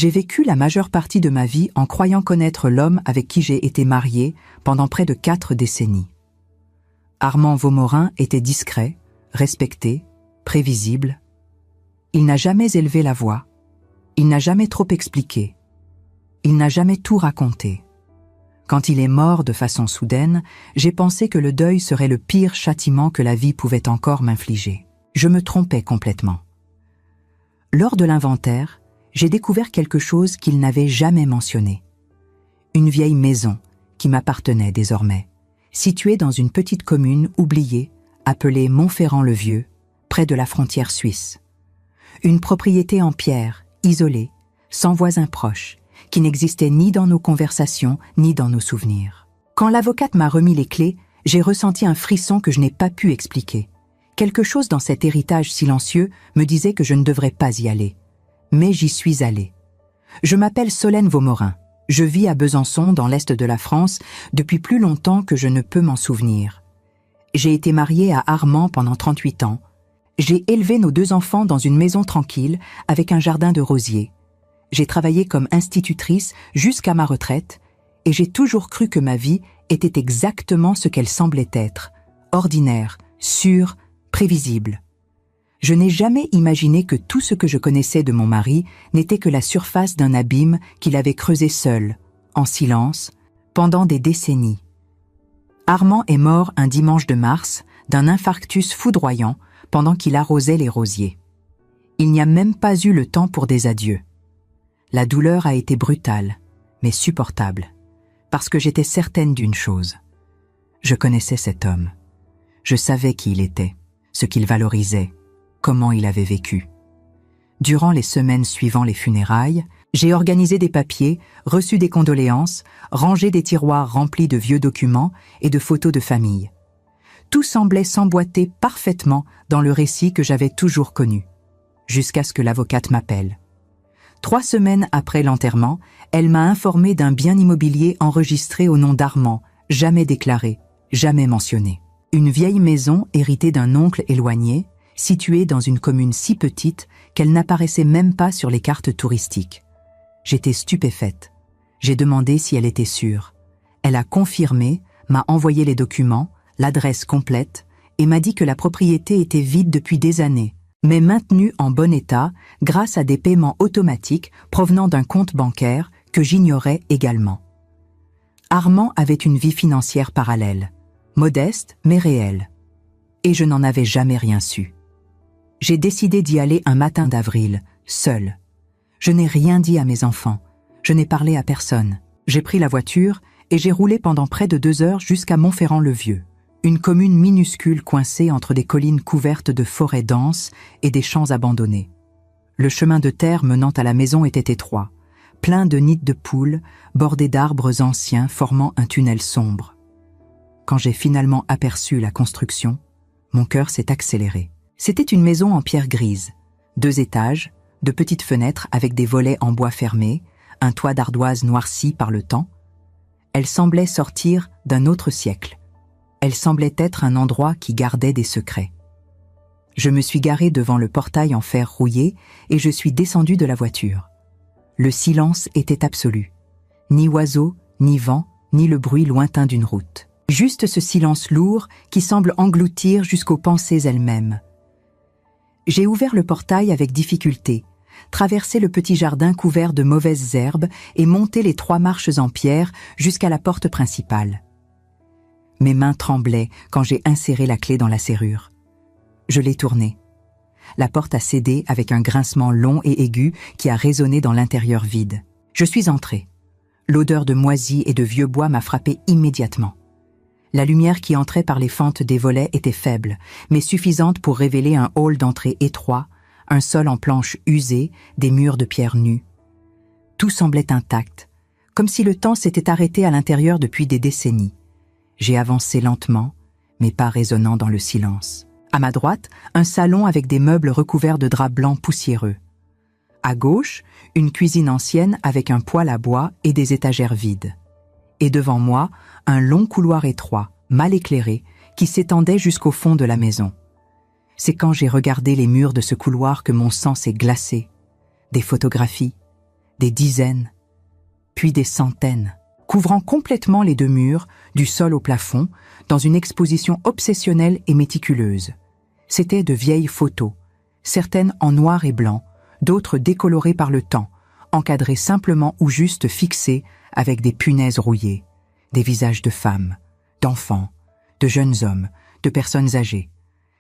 J'ai vécu la majeure partie de ma vie en croyant connaître l'homme avec qui j'ai été mariée pendant près de 4 décennies. Armand Vaumorin était discret, respecté, prévisible. Il n'a jamais élevé la voix. Il n'a jamais trop expliqué. Il n'a jamais tout raconté. Quand il est mort de façon soudaine, j'ai pensé que le deuil serait le pire châtiment que la vie pouvait encore m'infliger. Je me trompais complètement. Lors de l'inventaire, j'ai découvert quelque chose qu'il n'avait jamais mentionné. Une vieille maison qui m'appartenait désormais, située dans une petite commune oubliée, appelée Montferrand-le-Vieux, près de la frontière suisse. Une propriété en pierre, isolée, sans voisins proches, qui n'existait ni dans nos conversations, ni dans nos souvenirs. Quand l'avocate m'a remis les clés, j'ai ressenti un frisson que je n'ai pas pu expliquer. Quelque chose dans cet héritage silencieux me disait que je ne devrais pas y aller. Mais j'y suis allée. Je m'appelle Solène Vaumorin. Je vis à Besançon, dans l'est de la France, depuis plus longtemps que je ne peux m'en souvenir. J'ai été mariée à Armand pendant 38 ans. J'ai élevé nos 2 enfants dans une maison tranquille, avec un jardin de rosiers. J'ai travaillé comme institutrice jusqu'à ma retraite, et j'ai toujours cru que ma vie était exactement ce qu'elle semblait être, ordinaire, sûre, prévisible. Je n'ai jamais imaginé que tout ce que je connaissais de mon mari n'était que la surface d'un abîme qu'il avait creusé seul, en silence, pendant des décennies. Armand est mort un dimanche de mars d'un infarctus foudroyant pendant qu'il arrosait les rosiers. Il n'y a même pas eu le temps pour des adieux. La douleur a été brutale, mais supportable, parce que j'étais certaine d'une chose. Je connaissais cet homme. Je savais qui il était, ce qu'il valorisait, comment il avait vécu. Durant les semaines suivant les funérailles, j'ai organisé des papiers, reçu des condoléances, rangé des tiroirs remplis de vieux documents et de photos de famille. Tout semblait s'emboîter parfaitement dans le récit que j'avais toujours connu, jusqu'à ce que l'avocate m'appelle. 3 semaines après l'enterrement, elle m'a informé d'un bien immobilier enregistré au nom d'Armand, jamais déclaré, jamais mentionné. Une vieille maison héritée d'un oncle éloigné, située dans une commune si petite qu'elle n'apparaissait même pas sur les cartes touristiques. J'étais stupéfaite. J'ai demandé si elle était sûre. Elle a confirmé, m'a envoyé les documents, l'adresse complète, et m'a dit que la propriété était vide depuis des années, mais maintenue en bon état grâce à des paiements automatiques provenant d'un compte bancaire que j'ignorais également. Armand avait une vie financière parallèle, modeste mais réelle, et je n'en avais jamais rien su. J'ai décidé d'y aller un matin d'avril, seule. Je n'ai rien dit à mes enfants, je n'ai parlé à personne. J'ai pris la voiture et j'ai roulé pendant près de 2 heures jusqu'à Montferrand-le-Vieux, une commune minuscule coincée entre des collines couvertes de forêts denses et des champs abandonnés. Le chemin de terre menant à la maison était étroit, plein de nids de poules, bordé d'arbres anciens formant un tunnel sombre. Quand j'ai finalement aperçu la construction, mon cœur s'est accéléré. C'était une maison en pierre grise, 2 étages, de petites fenêtres avec des volets en bois fermés, un toit d'ardoise noirci par le temps. Elle semblait sortir d'un autre siècle. Elle semblait être un endroit qui gardait des secrets. Je me suis garée devant le portail en fer rouillé et je suis descendue de la voiture. Le silence était absolu. Ni oiseau, ni vent, ni le bruit lointain d'une route. Juste ce silence lourd qui semble engloutir jusqu'aux pensées elles-mêmes. J'ai ouvert le portail avec difficulté, traversé le petit jardin couvert de mauvaises herbes et monté les 3 marches en pierre jusqu'à la porte principale. Mes mains tremblaient quand j'ai inséré la clé dans la serrure. Je l'ai tournée. La porte a cédé avec un grincement long et aigu qui a résonné dans l'intérieur vide. Je suis entrée. L'odeur de moisi et de vieux bois m'a frappée immédiatement. La lumière qui entrait par les fentes des volets était faible, mais suffisante pour révéler un hall d'entrée étroit, un sol en planches usées, des murs de pierre nus. Tout semblait intact, comme si le temps s'était arrêté à l'intérieur depuis des décennies. J'ai avancé lentement, mes pas résonnant dans le silence. À ma droite, un salon avec des meubles recouverts de draps blancs poussiéreux. À gauche, une cuisine ancienne avec un poêle à bois et des étagères vides. Et devant moi, un long couloir étroit, mal éclairé, qui s'étendait jusqu'au fond de la maison. C'est quand j'ai regardé les murs de ce couloir que mon sang s'est glacé. Des photographies, des dizaines, puis des centaines, couvrant complètement les 2 murs, du sol au plafond, dans une exposition obsessionnelle et méticuleuse. C'étaient de vieilles photos, certaines en noir et blanc, d'autres décolorées par le temps, encadrées simplement ou juste fixées avec des punaises rouillées, des visages de femmes, d'enfants, de jeunes hommes, de personnes âgées,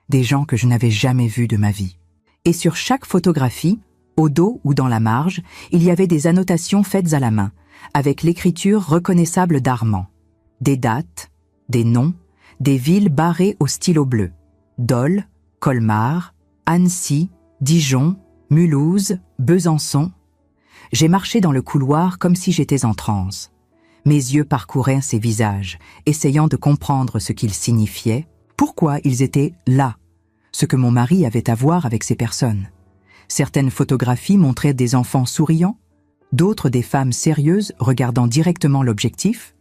des gens que je n'avais jamais vus de ma vie. Et sur chaque photographie, au dos ou dans la marge, il y avait des annotations faites à la main, avec l'écriture reconnaissable d'Armand. Des dates, des noms, des villes barrées au stylo bleu. Dole, Colmar, Annecy, Dijon, Mulhouse, Besançon. J'ai marché dans le couloir comme si j'étais en transe. Mes yeux parcouraient ces visages, essayant de comprendre ce qu'ils signifiaient, pourquoi ils étaient là, ce que mon mari avait à voir avec ces personnes. Certaines photographies montraient des enfants souriants, d'autres des femmes sérieuses regardant directement l'objectif,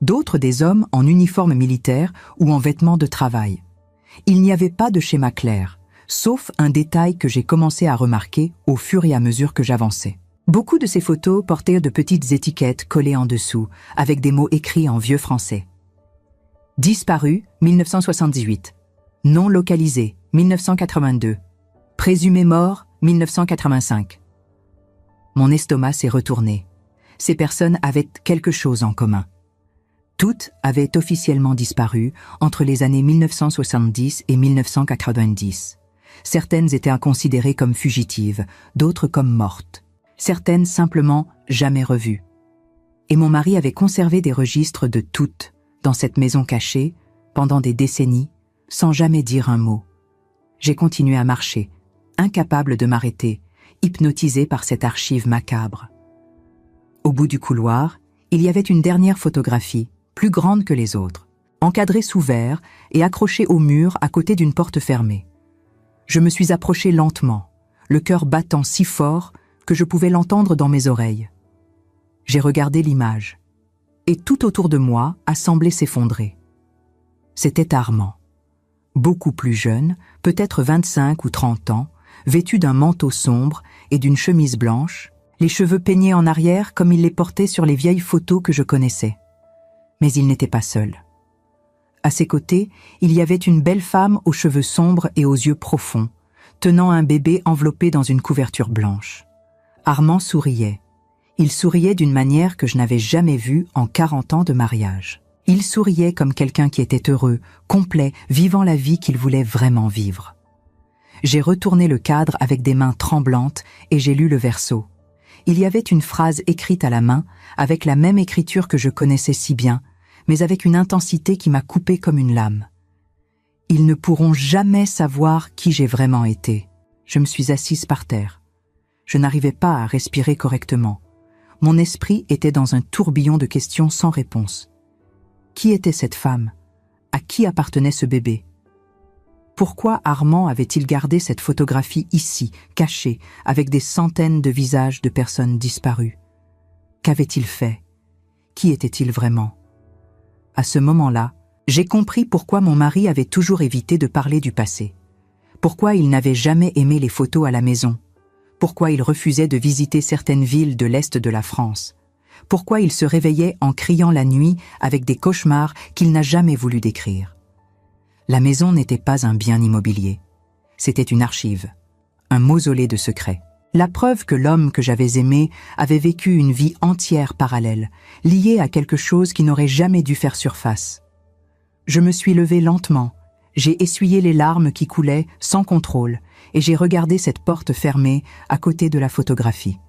d'autres des hommes en uniforme militaire ou en vêtements de travail. Il n'y avait pas de schéma clair, sauf un détail que j'ai commencé à remarquer au fur et à mesure que j'avançais. Beaucoup de ces photos portaient de petites étiquettes collées en dessous, avec des mots écrits en vieux français. Disparu, 1978. Non localisé, 1982. Présumé mort, 1985. Mon estomac s'est retourné. Ces personnes avaient quelque chose en commun. Toutes avaient officiellement disparu entre les années 1970 et 1990. Certaines étaient considérées comme fugitives, d'autres comme mortes. Certaines simplement jamais revues. Et mon mari avait conservé des registres de toutes, dans cette maison cachée, pendant des décennies, sans jamais dire un mot. J'ai continué à marcher, incapable de m'arrêter, hypnotisé par cette archive macabre. Au bout du couloir, il y avait une dernière photographie, plus grande que les autres, encadrée sous verre et accrochée au mur à côté d'une porte fermée. Je me suis approché lentement, le cœur battant si fort que je pouvais l'entendre dans mes oreilles. J'ai regardé l'image, et tout autour de moi a semblé s'effondrer. C'était Armand, beaucoup plus jeune, peut-être 25 ou 30 ans, vêtu d'un manteau sombre et d'une chemise blanche, les cheveux peignés en arrière comme il les portait sur les vieilles photos que je connaissais. Mais il n'était pas seul. À ses côtés, il y avait une belle femme aux cheveux sombres et aux yeux profonds, tenant un bébé enveloppé dans une couverture blanche. Armand souriait. Il souriait d'une manière que je n'avais jamais vue en 40 ans de mariage. Il souriait comme quelqu'un qui était heureux, complet, vivant la vie qu'il voulait vraiment vivre. J'ai retourné le cadre avec des mains tremblantes et j'ai lu le verso. Il y avait une phrase écrite à la main, avec la même écriture que je connaissais si bien, mais avec une intensité qui m'a coupé comme une lame. Ils ne pourront jamais savoir qui j'ai vraiment été. Je me suis assise par terre. Je n'arrivais pas à respirer correctement. Mon esprit était dans un tourbillon de questions sans réponse. Qui était cette femme? À qui appartenait ce bébé? Pourquoi Armand avait-il gardé cette photographie ici, cachée, avec des centaines de visages de personnes disparues? Qu'avait-il fait? Qui était-il vraiment? À ce moment-là, j'ai compris pourquoi mon mari avait toujours évité de parler du passé. Pourquoi il n'avait jamais aimé les photos à la maison. Pourquoi il refusait de visiter certaines villes de l'Est de la France. Pourquoi il se réveillait en criant la nuit avec des cauchemars qu'il n'a jamais voulu décrire. La maison n'était pas un bien immobilier. C'était une archive, un mausolée de secrets. La preuve que l'homme que j'avais aimé avait vécu une vie entière parallèle, liée à quelque chose qui n'aurait jamais dû faire surface. Je me suis levée lentement, j'ai essuyé les larmes qui coulaient sans contrôle et j'ai regardé cette porte fermée à côté de la photographie.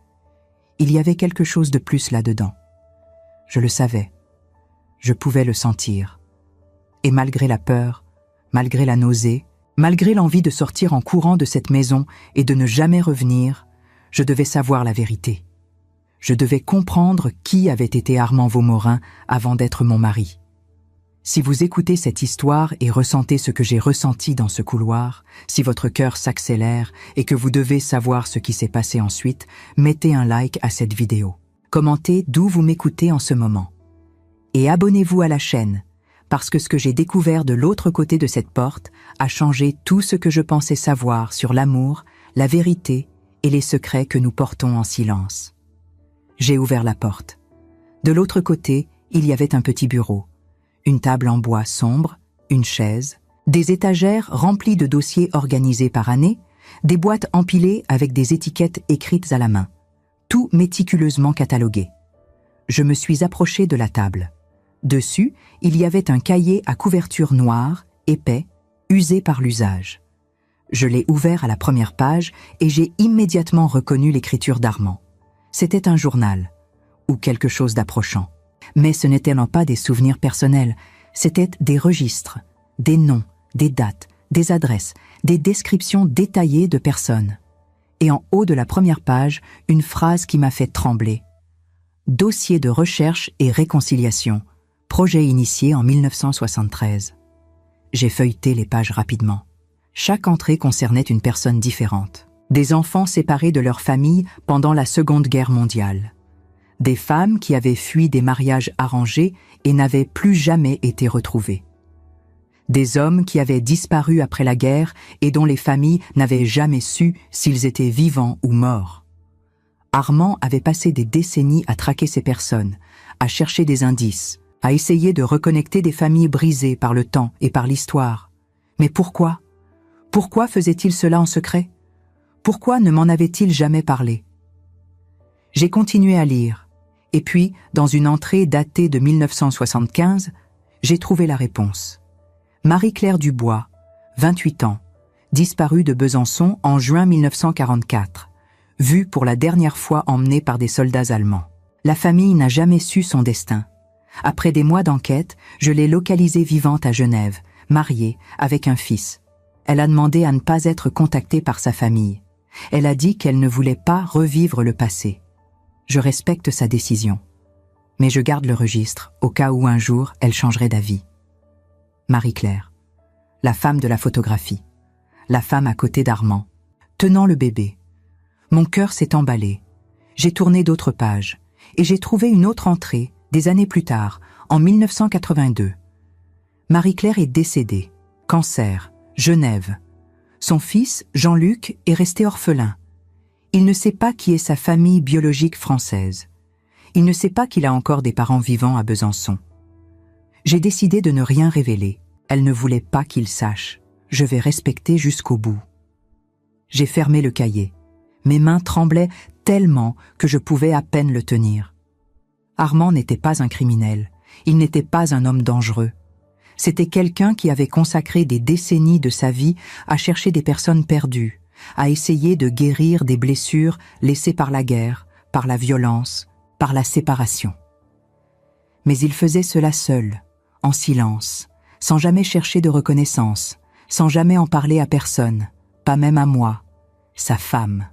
Il y avait quelque chose de plus là-dedans. Je le savais. Je pouvais le sentir. Et malgré la peur, malgré la nausée, malgré l'envie de sortir en courant de cette maison et de ne jamais revenir, je devais savoir la vérité. Je devais comprendre qui avait été Armand Vaumorin avant d'être mon mari. Si vous écoutez cette histoire et ressentez ce que j'ai ressenti dans ce couloir, si votre cœur s'accélère et que vous devez savoir ce qui s'est passé ensuite, mettez un like à cette vidéo. Commentez d'où vous m'écoutez en ce moment. Et abonnez-vous à la chaîne, parce que ce que j'ai découvert de l'autre côté de cette porte a changé tout ce que je pensais savoir sur l'amour, la vérité et les secrets que nous portons en silence. J'ai ouvert la porte. De l'autre côté, il y avait un petit bureau, une table en bois sombre, une chaise, des étagères remplies de dossiers organisés par année, des boîtes empilées avec des étiquettes écrites à la main, tout méticuleusement catalogué. Je me suis approché de la table. Dessus, il y avait un cahier à couverture noire, épais, usé par l'usage. Je l'ai ouvert à la première page et j'ai immédiatement reconnu l'écriture d'Armand. C'était un journal, ou quelque chose d'approchant. Mais ce n'étaient pas des souvenirs personnels, c'étaient des registres, des noms, des dates, des adresses, des descriptions détaillées de personnes. Et en haut de la première page, une phrase qui m'a fait trembler. Dossier de recherche et réconciliation, projet initié en 1973. J'ai feuilleté les pages rapidement. Chaque entrée concernait une personne différente. Des enfants séparés de leur famille pendant la Seconde Guerre mondiale. Des femmes qui avaient fui des mariages arrangés et n'avaient plus jamais été retrouvées. Des hommes qui avaient disparu après la guerre et dont les familles n'avaient jamais su s'ils étaient vivants ou morts. Armand avait passé des décennies à traquer ces personnes, à chercher des indices, à essayer de reconnecter des familles brisées par le temps et par l'histoire. Mais pourquoi ? Pourquoi faisait-il cela en secret ? Pourquoi ne m'en avait-il jamais parlé ? J'ai continué à lire, et puis, dans une entrée datée de 1975, j'ai trouvé la réponse. Marie-Claire Dubois, 28 ans, disparue de Besançon en juin 1944, vue pour la dernière fois emmenée par des soldats allemands. La famille n'a jamais su son destin. Après des mois d'enquête, je l'ai localisée vivante à Genève, mariée, avec un fils. Elle a demandé à ne pas être contactée par sa famille. Elle a dit qu'elle ne voulait pas revivre le passé. Je respecte sa décision. Mais je garde le registre, au cas où un jour elle changerait d'avis. Marie-Claire, la femme de la photographie, la femme à côté d'Armand, tenant le bébé. Mon cœur s'est emballé. J'ai tourné d'autres pages, et j'ai trouvé une autre entrée, des années plus tard, en 1982. Marie-Claire est décédée, cancer, Genève. Son fils, Jean-Luc, est resté orphelin. Il ne sait pas qui est sa famille biologique française. Il ne sait pas qu'il a encore des parents vivants à Besançon. J'ai décidé de ne rien révéler. Elle ne voulait pas qu'il sache. Je vais respecter jusqu'au bout. J'ai fermé le cahier. Mes mains tremblaient tellement que je pouvais à peine le tenir. Armand n'était pas un criminel. Il n'était pas un homme dangereux. C'était quelqu'un qui avait consacré des décennies de sa vie à chercher des personnes perdues, à essayer de guérir des blessures laissées par la guerre, par la violence, par la séparation. Mais il faisait cela seul, en silence, sans jamais chercher de reconnaissance, sans jamais en parler à personne, pas même à moi, sa femme.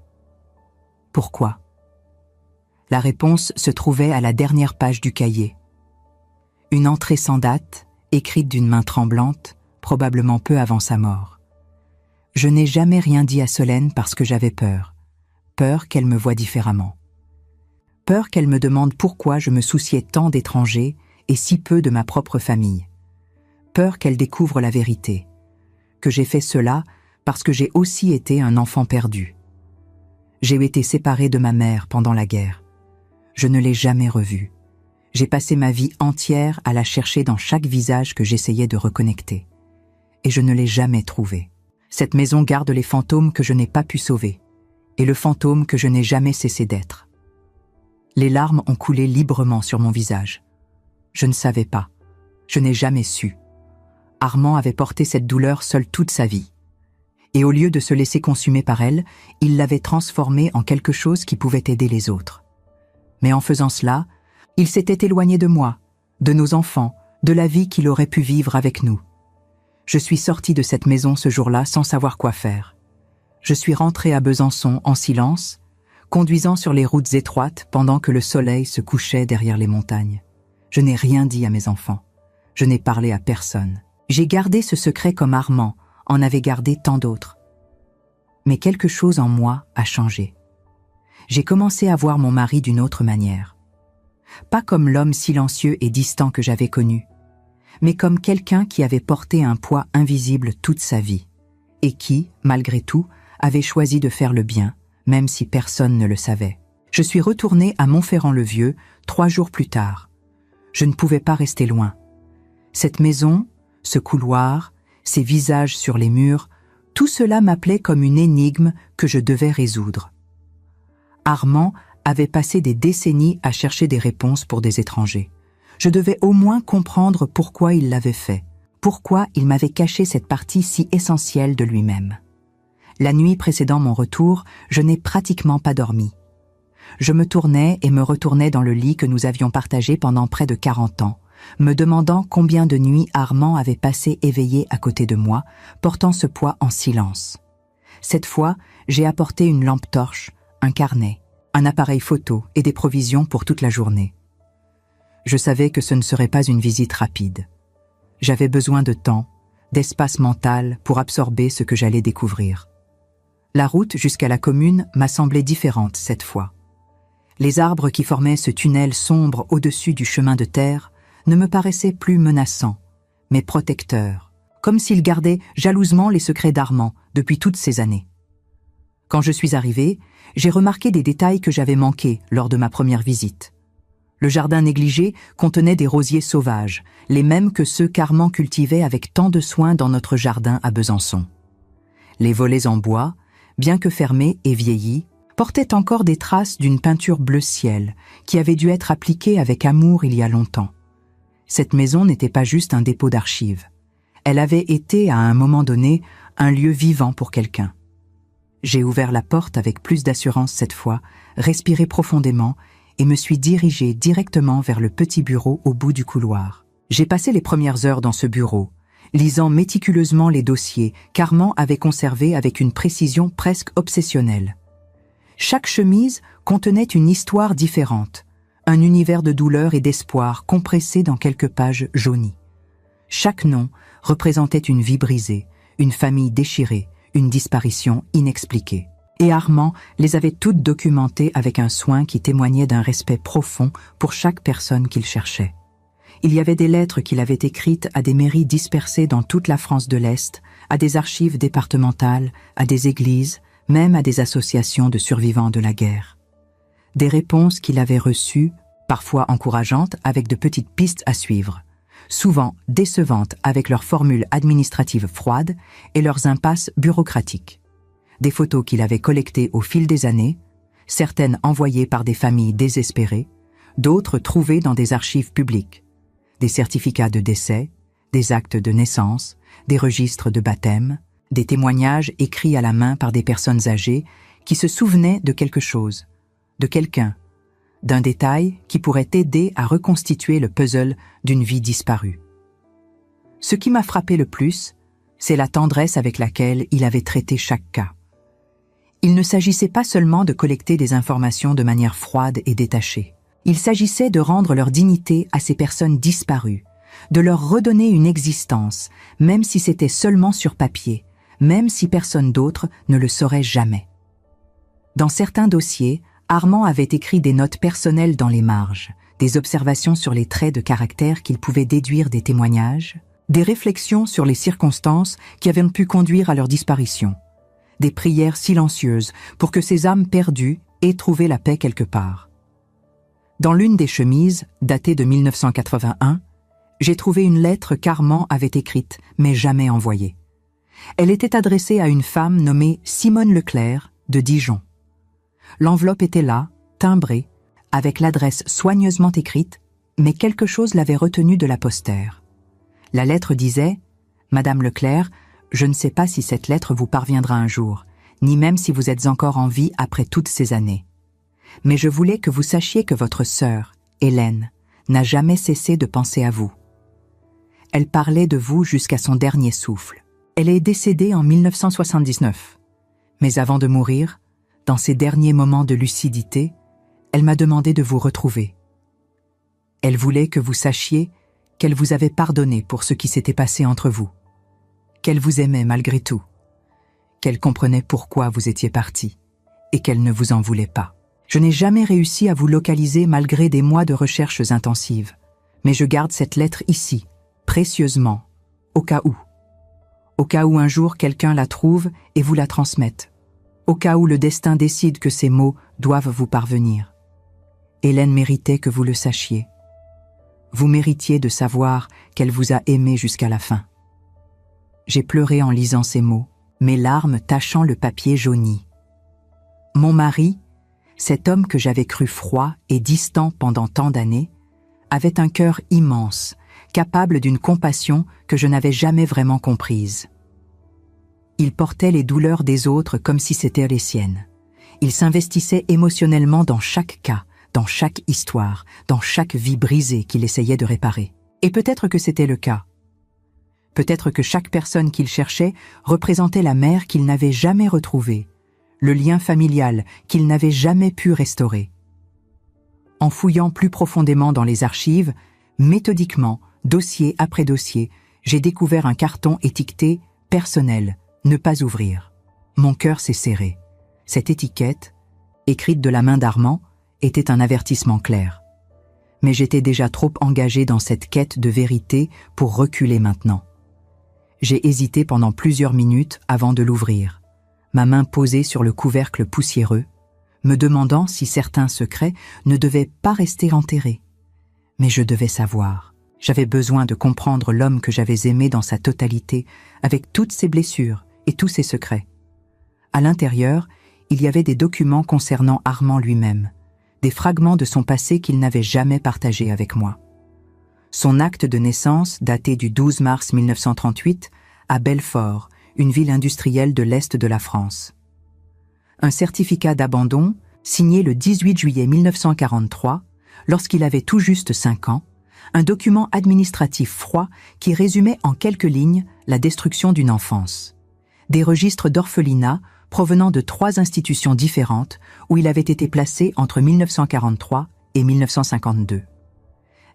Pourquoi ? La réponse se trouvait à la dernière page du cahier. Une entrée sans date, écrite d'une main tremblante, probablement peu avant sa mort. Je n'ai jamais rien dit à Solène parce que j'avais peur. Peur qu'elle me voie différemment. Peur qu'elle me demande pourquoi je me souciais tant d'étrangers et si peu de ma propre famille. Peur qu'elle découvre la vérité. Que j'ai fait cela parce que j'ai aussi été un enfant perdu. J'ai été séparé de ma mère pendant la guerre. Je ne l'ai jamais revue. J'ai passé ma vie entière à la chercher dans chaque visage que j'essayais de reconnecter. Et je ne l'ai jamais trouvée. Cette maison garde les fantômes que je n'ai pas pu sauver, et le fantôme que je n'ai jamais cessé d'être. Les larmes ont coulé librement sur mon visage. Je ne savais pas. Je n'ai jamais su. Armand avait porté cette douleur seul toute sa vie. Et au lieu de se laisser consumer par elle, il l'avait transformée en quelque chose qui pouvait aider les autres. Mais en faisant cela, il s'était éloigné de moi, de nos enfants, de la vie qu'il aurait pu vivre avec nous. Je suis sortie de cette maison ce jour-là sans savoir quoi faire. Je suis rentrée à Besançon en silence, conduisant sur les routes étroites pendant que le soleil se couchait derrière les montagnes. Je n'ai rien dit à mes enfants. Je n'ai parlé à personne. J'ai gardé ce secret comme Armand en avait gardé tant d'autres. Mais quelque chose en moi a changé. J'ai commencé à voir mon mari d'une autre manière. Pas comme l'homme silencieux et distant que j'avais connu, mais comme quelqu'un qui avait porté un poids invisible toute sa vie, et qui, malgré tout, avait choisi de faire le bien, même si personne ne le savait. Je suis retournée à Montferrand-le-Vieux 3 jours plus tard. Je ne pouvais pas rester loin. Cette maison, ce couloir, ces visages sur les murs, tout cela m'appelait comme une énigme que je devais résoudre. Armand avait passé des décennies à chercher des réponses pour des étrangers. Je devais au moins comprendre pourquoi il l'avait fait, pourquoi il m'avait caché cette partie si essentielle de lui-même. La nuit précédant mon retour, je n'ai pratiquement pas dormi. Je me tournais et me retournais dans le lit que nous avions partagé pendant près de 40 ans, me demandant combien de nuits Armand avait passé éveillé à côté de moi, portant ce poids en silence. Cette fois, j'ai apporté une lampe torche, un carnet, un appareil photo et des provisions pour toute la journée. Je savais que ce ne serait pas une visite rapide. J'avais besoin de temps, d'espace mental pour absorber ce que j'allais découvrir. La route jusqu'à la commune m'a semblé différente cette fois. Les arbres qui formaient ce tunnel sombre au-dessus du chemin de terre ne me paraissaient plus menaçants, mais protecteurs, comme s'ils gardaient jalousement les secrets d'Armand depuis toutes ces années. Quand je suis arrivée, j'ai remarqué des détails que j'avais manqués lors de ma première visite. Le jardin négligé contenait des rosiers sauvages, les mêmes que ceux qu'Armand cultivait avec tant de soin dans notre jardin à Besançon. Les volets en bois, bien que fermés et vieillis, portaient encore des traces d'une peinture bleu ciel qui avait dû être appliquée avec amour il y a longtemps. Cette maison n'était pas juste un dépôt d'archives. Elle avait été, à un moment donné, un lieu vivant pour quelqu'un. J'ai ouvert la porte avec plus d'assurance cette fois, respiré profondément et me suis dirigée directement vers le petit bureau au bout du couloir. J'ai passé les premières heures dans ce bureau, lisant méticuleusement les dossiers qu'Armand avait conservés avec une précision presque obsessionnelle. Chaque chemise contenait une histoire différente, un univers de douleur et d'espoir compressé dans quelques pages jaunies. Chaque nom représentait une vie brisée, une famille déchirée, une disparition inexpliquée. Et Armand les avait toutes documentées avec un soin qui témoignait d'un respect profond pour chaque personne qu'il cherchait. Il y avait des lettres qu'il avait écrites à des mairies dispersées dans toute la France de l'Est, à des archives départementales, à des églises, même à des associations de survivants de la guerre. Des réponses qu'il avait reçues, parfois encourageantes, avec de petites pistes à suivre, souvent décevantes avec leurs formules administratives froides et leurs impasses bureaucratiques. Des photos qu'il avait collectées au fil des années, certaines envoyées par des familles désespérées, d'autres trouvées dans des archives publiques, des certificats de décès, des actes de naissance, des registres de baptême, des témoignages écrits à la main par des personnes âgées qui se souvenaient de quelque chose, de quelqu'un, d'un détail qui pourrait aider à reconstituer le puzzle d'une vie disparue. Ce qui m'a frappé le plus, c'est la tendresse avec laquelle il avait traité chaque cas. Il ne s'agissait pas seulement de collecter des informations de manière froide et détachée. Il s'agissait de rendre leur dignité à ces personnes disparues, de leur redonner une existence, même si c'était seulement sur papier, même si personne d'autre ne le saurait jamais. Dans certains dossiers, Armand avait écrit des notes personnelles dans les marges, des observations sur les traits de caractère qu'il pouvait déduire des témoignages, des réflexions sur les circonstances qui avaient pu conduire à leur disparition, des prières silencieuses pour que ces âmes perdues aient trouvé la paix quelque part. Dans l'une des chemises, datée de 1981, j'ai trouvé une lettre qu'Armand avait écrite, mais jamais envoyée. Elle était adressée à une femme nommée Simone Leclerc de Dijon. L'enveloppe était là, timbrée, avec l'adresse soigneusement écrite, mais quelque chose l'avait retenue de la postère. La lettre disait « Madame Leclerc, je ne sais pas si cette lettre vous parviendra un jour, ni même si vous êtes encore en vie après toutes ces années. Mais je voulais que vous sachiez que votre sœur, Hélène, n'a jamais cessé de penser à vous. Elle parlait de vous jusqu'à son dernier souffle. Elle est décédée en 1979. Mais avant de mourir, dans ses derniers moments de lucidité, elle m'a demandé de vous retrouver. Elle voulait que vous sachiez qu'elle vous avait pardonné pour ce qui s'était passé entre vous, qu'elle vous aimait malgré tout, qu'elle comprenait pourquoi vous étiez parti et qu'elle ne vous en voulait pas. Je n'ai jamais réussi à vous localiser malgré des mois de recherches intensives, mais je garde cette lettre ici, précieusement, au cas où un jour quelqu'un la trouve et vous la transmette. au cas où le destin décide que ces mots doivent vous parvenir. Hélène méritait que vous le sachiez. Vous méritiez de savoir qu'elle vous a aimé jusqu'à la fin. J'ai pleuré en lisant ces mots, mes larmes tachant le papier jauni. Mon mari, cet homme que j'avais cru froid et distant pendant tant d'années, avait un cœur immense, capable d'une compassion que je n'avais jamais vraiment comprise. Il portait les douleurs des autres comme si c'étaient les siennes. Il s'investissait émotionnellement dans chaque cas, dans chaque histoire, dans chaque vie brisée qu'il essayait de réparer. Et peut-être que c'était le cas. Peut-être que chaque personne qu'il cherchait représentait la mère qu'il n'avait jamais retrouvée, le lien familial qu'il n'avait jamais pu restaurer. En fouillant plus profondément dans les archives, méthodiquement, dossier après dossier, j'ai découvert un carton étiqueté « Personnel, ne pas ouvrir ». Mon cœur s'est serré. Cette étiquette, écrite de la main d'Armand, était un avertissement clair. Mais j'étais déjà trop engagé dans cette quête de vérité pour reculer maintenant. J'ai hésité pendant plusieurs minutes avant de l'ouvrir, ma main posée sur le couvercle poussiéreux, me demandant si certains secrets ne devaient pas rester enterrés. Mais je devais savoir. J'avais besoin de comprendre l'homme que j'avais aimé dans sa totalité, avec toutes ses blessures et tous ses secrets. À l'intérieur, il y avait des documents concernant Armand lui-même, des fragments de son passé qu'il n'avait jamais partagés avec moi. Son acte de naissance, daté du 12 mars 1938, à Belfort, une ville industrielle de l'Est de la France. Un certificat d'abandon, signé le 18 juillet 1943, lorsqu'il avait tout juste 5 ans, un document administratif froid qui résumait en quelques lignes la destruction d'une enfance. Des registres d'orphelinat provenant de 3 institutions différentes où il avait été placé entre 1943 et 1952.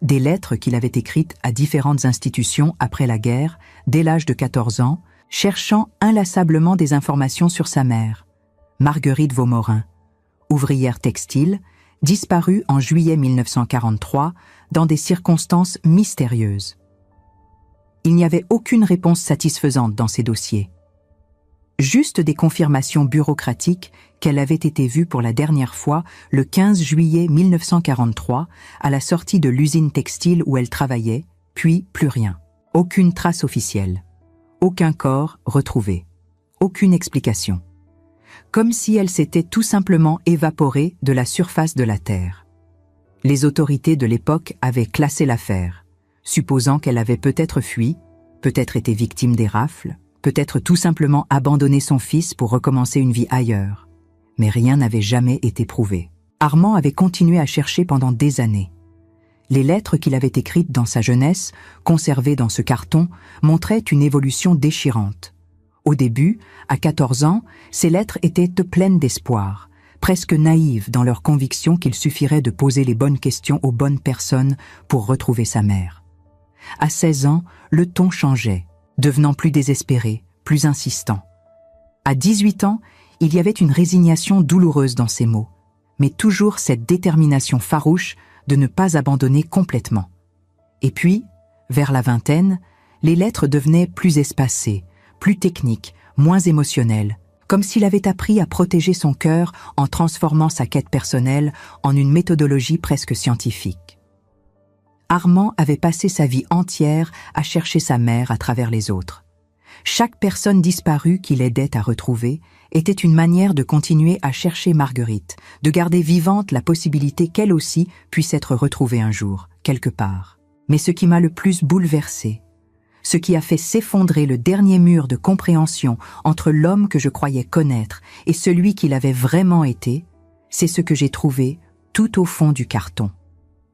Des lettres qu'il avait écrites à différentes institutions après la guerre, dès l'âge de 14 ans, cherchant inlassablement des informations sur sa mère, Marguerite Vaumorin, ouvrière textile, disparue en juillet 1943 dans des circonstances mystérieuses. Il n'y avait aucune réponse satisfaisante dans ces dossiers. Juste des confirmations bureaucratiques qu'elle avait été vue pour la dernière fois le 15 juillet 1943 à la sortie de l'usine textile où elle travaillait, puis plus rien. Aucune trace officielle. Aucun corps retrouvé. Aucune explication. Comme si elle s'était tout simplement évaporée de la surface de la Terre. Les autorités de l'époque avaient classé l'affaire, supposant qu'elle avait peut-être fui, peut-être été victime des rafles, peut-être tout simplement abandonné son fils pour recommencer une vie ailleurs. Mais rien n'avait jamais été prouvé. Armand avait continué à chercher pendant des années. Les lettres qu'il avait écrites dans sa jeunesse, conservées dans ce carton, montraient une évolution déchirante. Au début, à 14 ans, ces lettres étaient pleines d'espoir, presque naïves dans leur conviction qu'il suffirait de poser les bonnes questions aux bonnes personnes pour retrouver sa mère. À 16 ans, le ton changeait, devenant plus désespéré, plus insistant. À 18 ans, il y avait une résignation douloureuse dans ses mots, mais toujours cette détermination farouche de ne pas abandonner complètement. Et puis, vers la vingtaine, les lettres devenaient plus espacées, plus techniques, moins émotionnelles, comme s'il avait appris à protéger son cœur en transformant sa quête personnelle en une méthodologie presque scientifique. Armand avait passé sa vie entière à chercher sa mère à travers les autres. Chaque personne disparue qu'il aidait à retrouver était une manière de continuer à chercher Marguerite, de garder vivante la possibilité qu'elle aussi puisse être retrouvée un jour, quelque part. Mais ce qui m'a le plus bouleversée, ce qui a fait s'effondrer le dernier mur de compréhension entre l'homme que je croyais connaître et celui qu'il avait vraiment été, c'est ce que j'ai trouvé tout au fond du carton.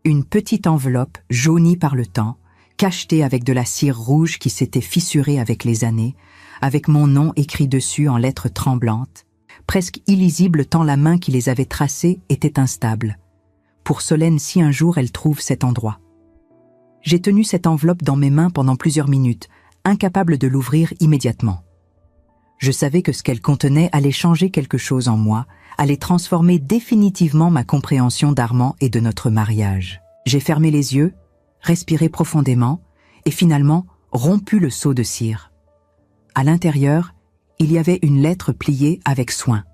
Une petite enveloppe jaunie par le temps, cachetée avec de la cire rouge qui s'était fissurée avec les années, avec mon nom écrit dessus en lettres tremblantes, presque illisibles tant la main qui les avait tracées était instable. Pour Solène, si un jour elle trouve cet endroit. J'ai tenu cette enveloppe dans mes mains pendant plusieurs minutes, incapable de l'ouvrir immédiatement. Je savais que ce qu'elle contenait allait changer quelque chose en moi, allait transformer définitivement ma compréhension d'Armand et de notre mariage. J'ai fermé les yeux, respiré profondément et finalement rompu le seau de cire. À l'intérieur, il y avait une lettre pliée avec soin,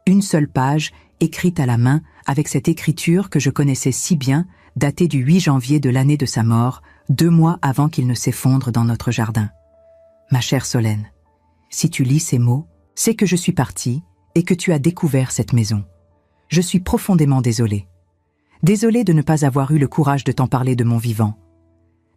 Une seule page, écrite à la main, avec cette écriture que je connaissais si bien, datée du 8 janvier de l'année de sa mort, 2 mois avant qu'il ne s'effondre dans notre jardin. Ma chère Solène, si tu lis ces mots, c'est que je suis partie et que tu as découvert cette maison. Je suis profondément désolée. Désolée de ne pas avoir eu le courage de t'en parler de mon vivant.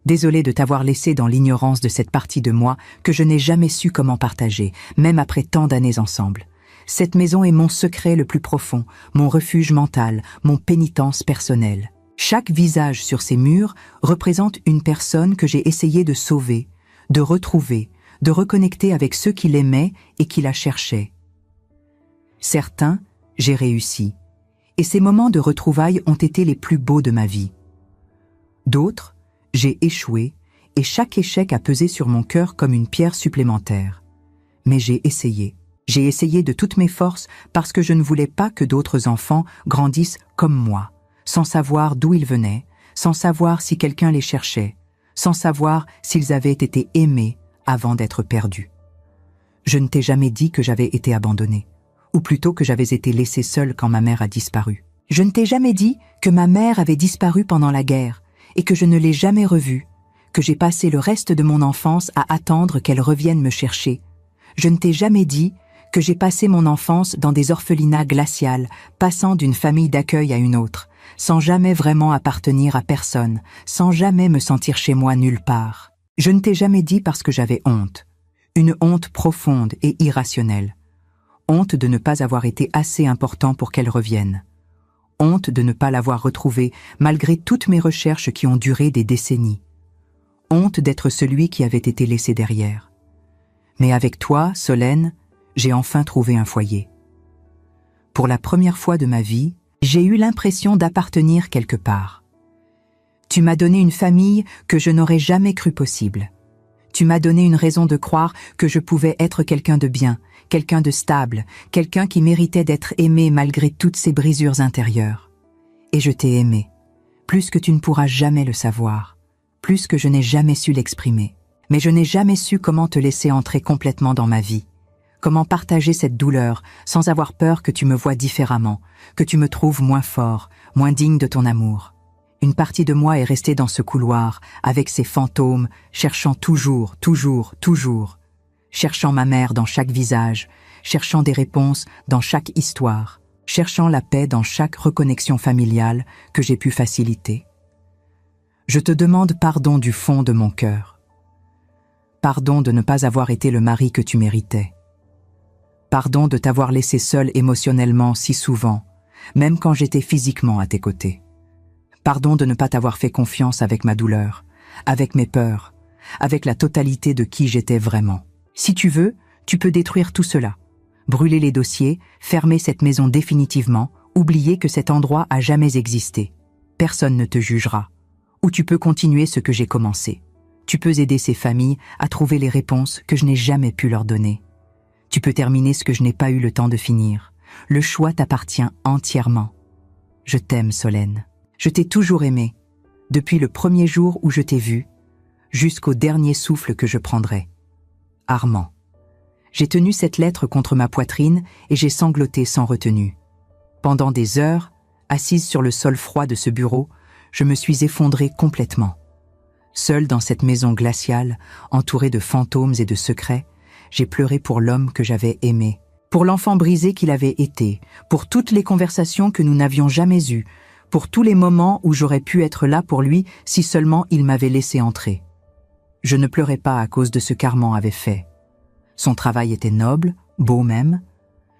Désolée de t'avoir laissé dans l'ignorance de cette partie de moi que je n'ai jamais su comment partager, même après tant d'années ensemble. Cette maison est mon secret le plus profond, mon refuge mental, mon pénitence personnelle. Chaque visage sur ces murs représente une personne que j'ai essayé de sauver, de retrouver, de reconnecter avec ceux qui l'aimaient et qui la cherchaient. Certains, j'ai réussi, et ces moments de retrouvailles ont été les plus beaux de ma vie. D'autres, j'ai échoué, et chaque échec a pesé sur mon cœur comme une pierre supplémentaire. Mais j'ai essayé. J'ai essayé de toutes mes forces parce que je ne voulais pas que d'autres enfants grandissent comme moi, sans savoir d'où ils venaient, sans savoir si quelqu'un les cherchait, sans savoir s'ils avaient été aimés avant d'être perdus. Je ne t'ai jamais dit que j'avais été abandonnée, ou plutôt que j'avais été laissée seule quand ma mère a disparu. Je ne t'ai jamais dit que ma mère avait disparu pendant la guerre et que je ne l'ai jamais revue, que j'ai passé le reste de mon enfance à attendre qu'elle revienne me chercher. Je ne t'ai jamais dit que j'ai passé mon enfance dans des orphelinats glaciales, passant d'une famille d'accueil à une autre, sans jamais vraiment appartenir à personne, sans jamais me sentir chez moi nulle part. Je ne t'ai jamais dit parce que j'avais honte, une honte profonde et irrationnelle. Honte de ne pas avoir été assez important pour qu'elle revienne. Honte de ne pas l'avoir retrouvée malgré toutes mes recherches qui ont duré des décennies. Honte d'être celui qui avait été laissé derrière. Mais avec toi, Solène, j'ai enfin trouvé un foyer. Pour la première fois de ma vie, j'ai eu l'impression d'appartenir quelque part. Tu m'as donné une famille que je n'aurais jamais cru possible. Tu m'as donné une raison de croire que je pouvais être quelqu'un de bien, quelqu'un de stable, quelqu'un qui méritait d'être aimé malgré toutes ses brisures intérieures. Et je t'ai aimé, plus que tu ne pourras jamais le savoir, plus que je n'ai jamais su l'exprimer. Mais je n'ai jamais su comment te laisser entrer complètement dans ma vie. Comment partager cette douleur sans avoir peur que tu me vois différemment, que tu me trouves moins fort, moins digne de ton amour. Une partie de moi est restée dans ce couloir, avec ses fantômes, cherchant toujours, cherchant ma mère dans chaque visage, cherchant des réponses dans chaque histoire, cherchant la paix dans chaque reconnexion familiale que j'ai pu faciliter. Je te demande pardon du fond de mon cœur. Pardon de ne pas avoir été le mari que tu méritais. Pardon de t'avoir laissé seule émotionnellement si souvent, même quand j'étais physiquement à tes côtés. Pardon de ne pas t'avoir fait confiance avec ma douleur, avec mes peurs, avec la totalité de qui j'étais vraiment. Si tu veux, tu peux détruire tout cela, brûler les dossiers, fermer cette maison définitivement, oublier que cet endroit a jamais existé. Personne ne te jugera. Ou tu peux continuer ce que j'ai commencé. Tu peux aider ces familles à trouver les réponses que je n'ai jamais pu leur donner. Tu peux terminer ce que je n'ai pas eu le temps de finir. Le choix t'appartient entièrement. Je t'aime, Solène. Je t'ai toujours aimé, depuis le premier jour où je t'ai vue, jusqu'au dernier souffle que je prendrai. Armand. J'ai tenu cette lettre contre ma poitrine et j'ai sangloté sans retenue. Pendant des heures, assise sur le sol froid de ce bureau, je me suis effondrée complètement. Seule dans cette maison glaciale, entourée de fantômes et de secrets, j'ai pleuré pour l'homme que j'avais aimé, pour l'enfant brisé qu'il avait été, pour toutes les conversations que nous n'avions jamais eues, pour tous les moments où j'aurais pu être là pour lui si seulement il m'avait laissé entrer. Je ne pleurais pas à cause de ce qu'Armand avait fait. Son travail était noble, beau même.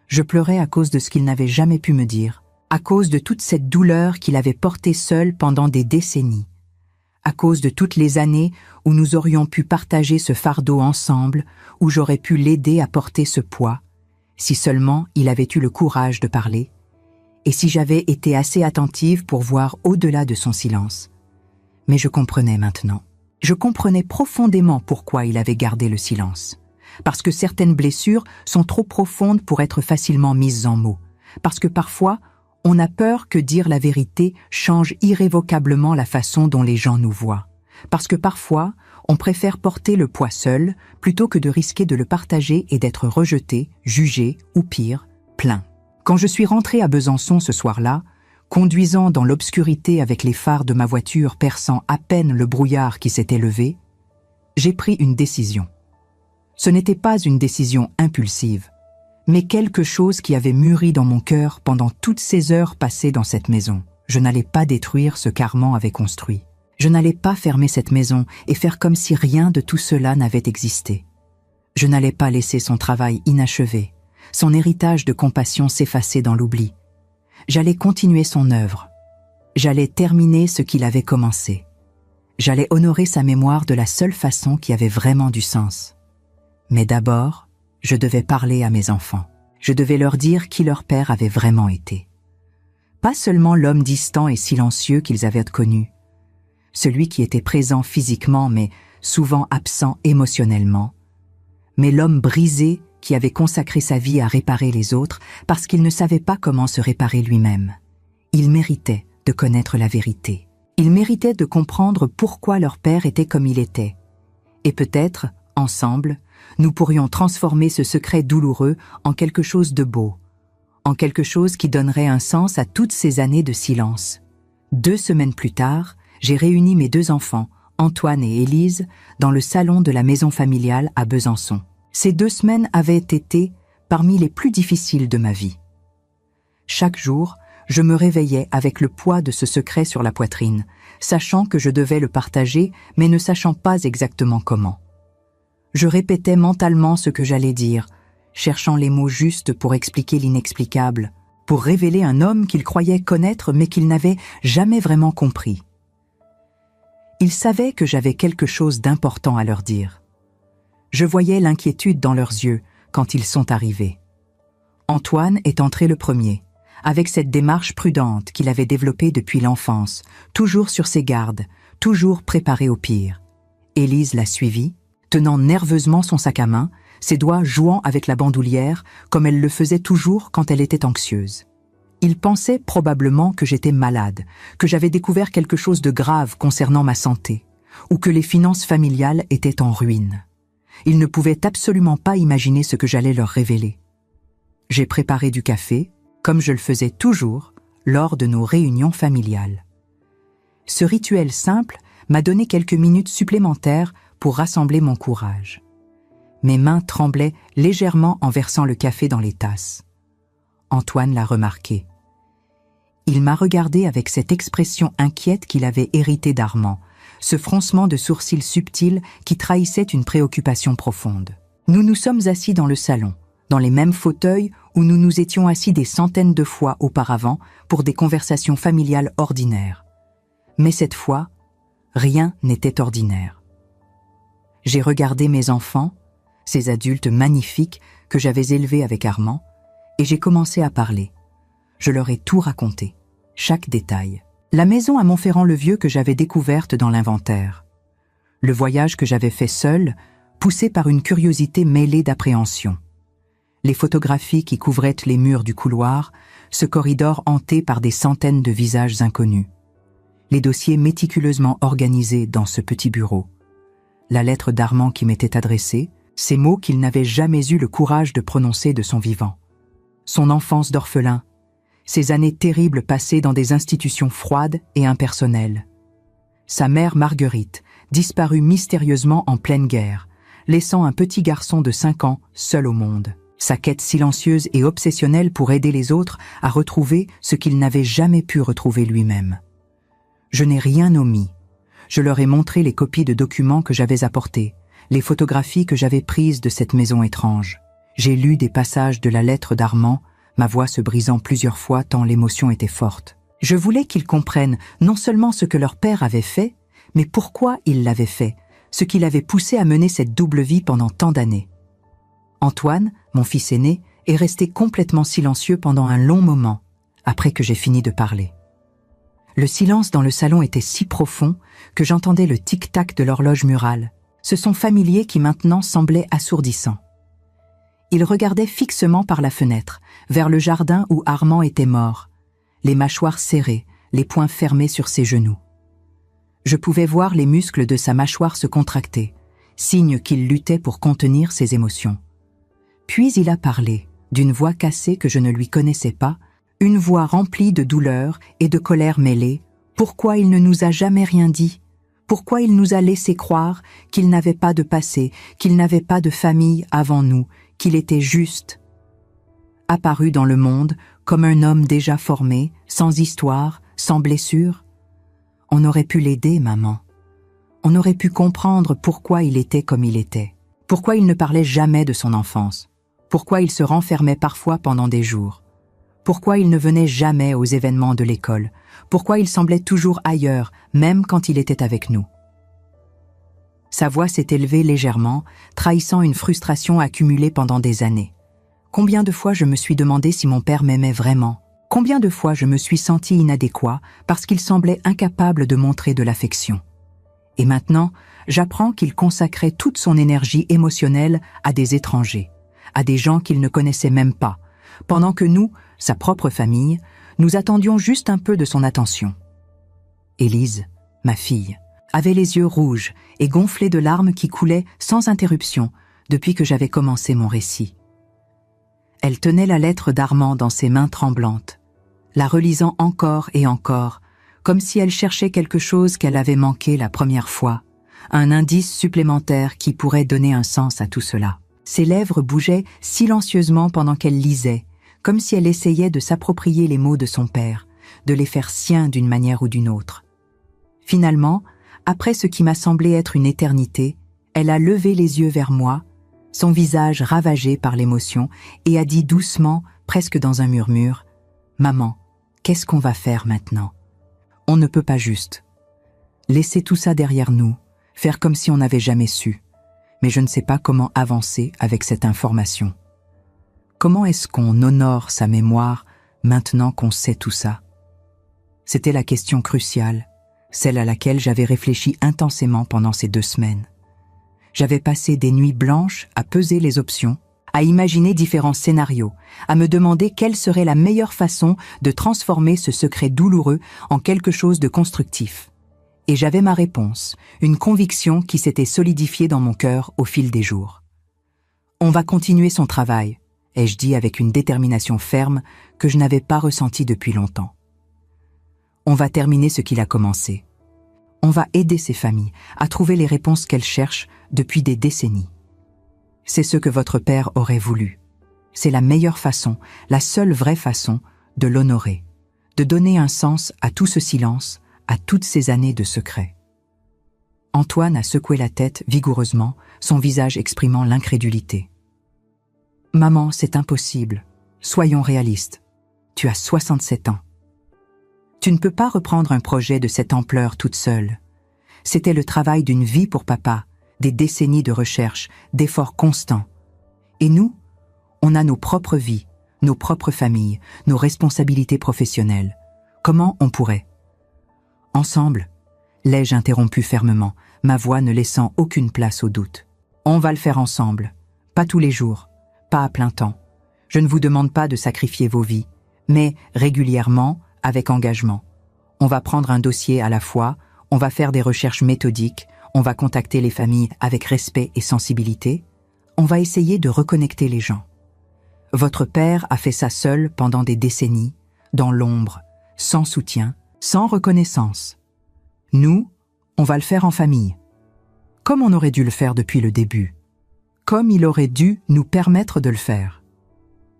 Je pleurais à cause de ce qu'il n'avait jamais pu me dire, à cause de toute cette douleur qu'il avait portée seul pendant des décennies, à cause de toutes les années où nous aurions pu partager ce fardeau ensemble, où j'aurais pu l'aider à porter ce poids, si seulement il avait eu le courage de parler, et si j'avais été assez attentive pour voir au-delà de son silence. Mais je comprenais maintenant. Je comprenais profondément pourquoi il avait gardé le silence. Parce que certaines blessures sont trop profondes pour être facilement mises en mots. Parce que parfois, on a peur que dire la vérité change irrévocablement la façon dont les gens nous voient. Parce que parfois, on préfère porter le poids seul plutôt que de risquer de le partager et d'être rejeté, jugé ou pire, plaint. Quand je suis rentré à Besançon ce soir-là, conduisant dans l'obscurité avec les phares de ma voiture perçant à peine le brouillard qui s'était levé, j'ai pris une décision. Ce n'était pas une décision impulsive, mais quelque chose qui avait mûri dans mon cœur pendant toutes ces heures passées dans cette maison. Je n'allais pas détruire ce qu'Armand avait construit. Je n'allais pas fermer cette maison et faire comme si rien de tout cela n'avait existé. Je n'allais pas laisser son travail inachevé, son héritage de compassion s'effacer dans l'oubli. J'allais continuer son œuvre. J'allais terminer ce qu'il avait commencé. J'allais honorer sa mémoire de la seule façon qui avait vraiment du sens. Mais d'abord, je devais parler à mes enfants. Je devais leur dire qui leur père avait vraiment été. Pas seulement l'homme distant et silencieux qu'ils avaient connu, celui qui était présent physiquement mais souvent absent émotionnellement, mais l'homme brisé qui avait consacré sa vie à réparer les autres parce qu'il ne savait pas comment se réparer lui-même. Il méritait de connaître la vérité. Il méritait de comprendre pourquoi leur père était comme il était. Et peut-être, ensemble, nous pourrions transformer ce secret douloureux en quelque chose de beau, en quelque chose qui donnerait un sens à toutes ces années de silence. 2 semaines plus tard, j'ai réuni mes 2 enfants, Antoine et Élise, dans le salon de la maison familiale à Besançon. Ces 2 semaines avaient été parmi les plus difficiles de ma vie. Chaque jour, je me réveillais avec le poids de ce secret sur la poitrine, sachant que je devais le partager, mais ne sachant pas exactement comment. Je répétais mentalement ce que j'allais dire, cherchant les mots justes pour expliquer l'inexplicable, pour révéler un homme qu'il croyait connaître mais qu'il n'avait jamais vraiment compris. Ils savaient que j'avais quelque chose d'important à leur dire. Je voyais l'inquiétude dans leurs yeux quand ils sont arrivés. Antoine est entré le premier, avec cette démarche prudente qu'il avait développée depuis l'enfance, toujours sur ses gardes, toujours préparé au pire. Élise l'a suivi, tenant nerveusement son sac à main, ses doigts jouant avec la bandoulière comme elle le faisait toujours quand elle était anxieuse. Il pensait probablement que j'étais malade, que j'avais découvert quelque chose de grave concernant ma santé, ou que les finances familiales étaient en ruine. Il ne pouvait absolument pas imaginer ce que j'allais leur révéler. J'ai préparé du café, comme je le faisais toujours lors de nos réunions familiales. Ce rituel simple m'a donné quelques minutes supplémentaires pour rassembler mon courage. Mes mains tremblaient légèrement en versant le café dans les tasses. Antoine l'a remarqué. Il m'a regardé avec cette expression inquiète qu'il avait héritée d'Armand, ce froncement de sourcils subtil qui trahissait une préoccupation profonde. Nous nous sommes assis dans le salon, dans les mêmes fauteuils où nous nous étions assis des centaines de fois auparavant pour des conversations familiales ordinaires. Mais cette fois, rien n'était ordinaire. J'ai regardé mes enfants, ces adultes magnifiques que j'avais élevés avec Armand, et j'ai commencé à parler. Je leur ai tout raconté, chaque détail. La maison à Montferrand-le-Vieux que j'avais découverte dans l'inventaire. Le voyage que j'avais fait seul, poussé par une curiosité mêlée d'appréhension. Les photographies qui couvraient les murs du couloir, ce corridor hanté par des centaines de visages inconnus. Les dossiers méticuleusement organisés dans ce petit bureau. La lettre d'Armand qui m'était adressée, ces mots qu'il n'avait jamais eu le courage de prononcer de son vivant. Son enfance d'orphelin, ses années terribles passées dans des institutions froides et impersonnelles. Sa mère Marguerite, disparue mystérieusement en pleine guerre, laissant un petit garçon de 5 ans seul au monde. Sa quête silencieuse et obsessionnelle pour aider les autres à retrouver ce qu'il n'avait jamais pu retrouver lui-même. Je n'ai rien omis. Je leur ai montré les copies de documents que j'avais apportés, les photographies que j'avais prises de cette maison étrange. J'ai lu des passages de la lettre d'Armand, ma voix se brisant plusieurs fois tant l'émotion était forte. Je voulais qu'ils comprennent non seulement ce que leur père avait fait, mais pourquoi il l'avait fait, ce qui l'avait poussé à mener cette double vie pendant tant d'années. Antoine, mon fils aîné, est resté complètement silencieux pendant un long moment, après que j'ai fini de parler. Le silence dans le salon était si profond que j'entendais le tic-tac de l'horloge murale, ce son familier qui maintenant semblait assourdissant. Il regardait fixement par la fenêtre, vers le jardin où Armand était mort, les mâchoires serrées, les poings fermés sur ses genoux. Je pouvais voir les muscles de sa mâchoire se contracter, signe qu'il luttait pour contenir ses émotions. Puis il a parlé, d'une voix cassée que je ne lui connaissais pas, une voix remplie de douleur et de colère mêlée. Pourquoi il ne nous a jamais rien dit? Pourquoi il nous a laissé croire qu'il n'avait pas de passé, qu'il n'avait pas de famille avant nous, qu'il était juste? Apparu dans le monde comme un homme déjà formé, sans histoire, sans blessure. On aurait pu l'aider, maman. On aurait pu comprendre pourquoi il était comme il était, pourquoi il ne parlait jamais de son enfance, pourquoi il se renfermait parfois pendant des jours, pourquoi il ne venait jamais aux événements de l'école, pourquoi il semblait toujours ailleurs, même quand il était avec nous. Sa voix s'est élevée légèrement, trahissant une frustration accumulée pendant des années. Combien de fois je me suis demandé si mon père m'aimait vraiment? Combien de fois je me suis senti inadéquat parce qu'il semblait incapable de montrer de l'affection? Et maintenant, j'apprends qu'il consacrait toute son énergie émotionnelle à des étrangers, à des gens qu'il ne connaissait même pas, pendant que nous, sa propre famille, nous attendions juste un peu de son attention. Élise, ma fille, avait les yeux rouges et gonflés de larmes qui coulaient sans interruption depuis que j'avais commencé mon récit. Elle tenait la lettre d'Armand dans ses mains tremblantes, la relisant encore et encore, comme si elle cherchait quelque chose qu'elle avait manqué la première fois, un indice supplémentaire qui pourrait donner un sens à tout cela. Ses lèvres bougeaient silencieusement pendant qu'elle lisait, comme si elle essayait de s'approprier les mots de son père, de les faire siens d'une manière ou d'une autre. Finalement, après ce qui m'a semblé être une éternité, elle a levé les yeux vers moi, son visage ravagé par l'émotion, et a dit doucement, presque dans un murmure, « Maman, qu'est-ce qu'on va faire maintenant? On ne peut pas juste. Laisser tout ça derrière nous, faire comme si on n'avait jamais su. Mais je ne sais pas comment avancer avec cette information. Comment est-ce qu'on honore sa mémoire maintenant qu'on sait tout ça? » C'était la question cruciale, celle à laquelle j'avais réfléchi intensément pendant ces 2 semaines. J'avais passé des nuits blanches à peser les options, à imaginer différents scénarios, à me demander quelle serait la meilleure façon de transformer ce secret douloureux en quelque chose de constructif. Et j'avais ma réponse, une conviction qui s'était solidifiée dans mon cœur au fil des jours. On va continuer son travail, ai-je dit avec une détermination ferme que je n'avais pas ressentie depuis longtemps. On va terminer ce qu'il a commencé. On va aider ces familles à trouver les réponses qu'elles cherchent depuis des décennies. C'est ce que votre père aurait voulu. C'est la meilleure façon, la seule vraie façon de l'honorer, de donner un sens à tout ce silence, à toutes ces années de secret. Antoine a secoué la tête vigoureusement, son visage exprimant l'incrédulité. « Maman, c'est impossible. Soyons réalistes. Tu as 67 ans. Tu ne peux pas reprendre un projet de cette ampleur toute seule. C'était le travail d'une vie pour papa, des décennies de recherche, d'efforts constants. Et nous, on a nos propres vies, nos propres familles, nos responsabilités professionnelles. Comment on pourrait? Ensemble, l'ai-je interrompu fermement, ma voix ne laissant aucune place au doute. On va le faire ensemble, pas tous les jours, pas à plein temps. Je ne vous demande pas de sacrifier vos vies, mais régulièrement, avec engagement. On va prendre un dossier à la fois, on va faire des recherches méthodiques, on va contacter les familles avec respect et sensibilité, on va essayer de reconnecter les gens. Votre père a fait ça seul pendant des décennies, dans l'ombre, sans soutien, sans reconnaissance. Nous, on va le faire en famille. Comme on aurait dû le faire depuis le début. Comme il aurait dû nous permettre de le faire.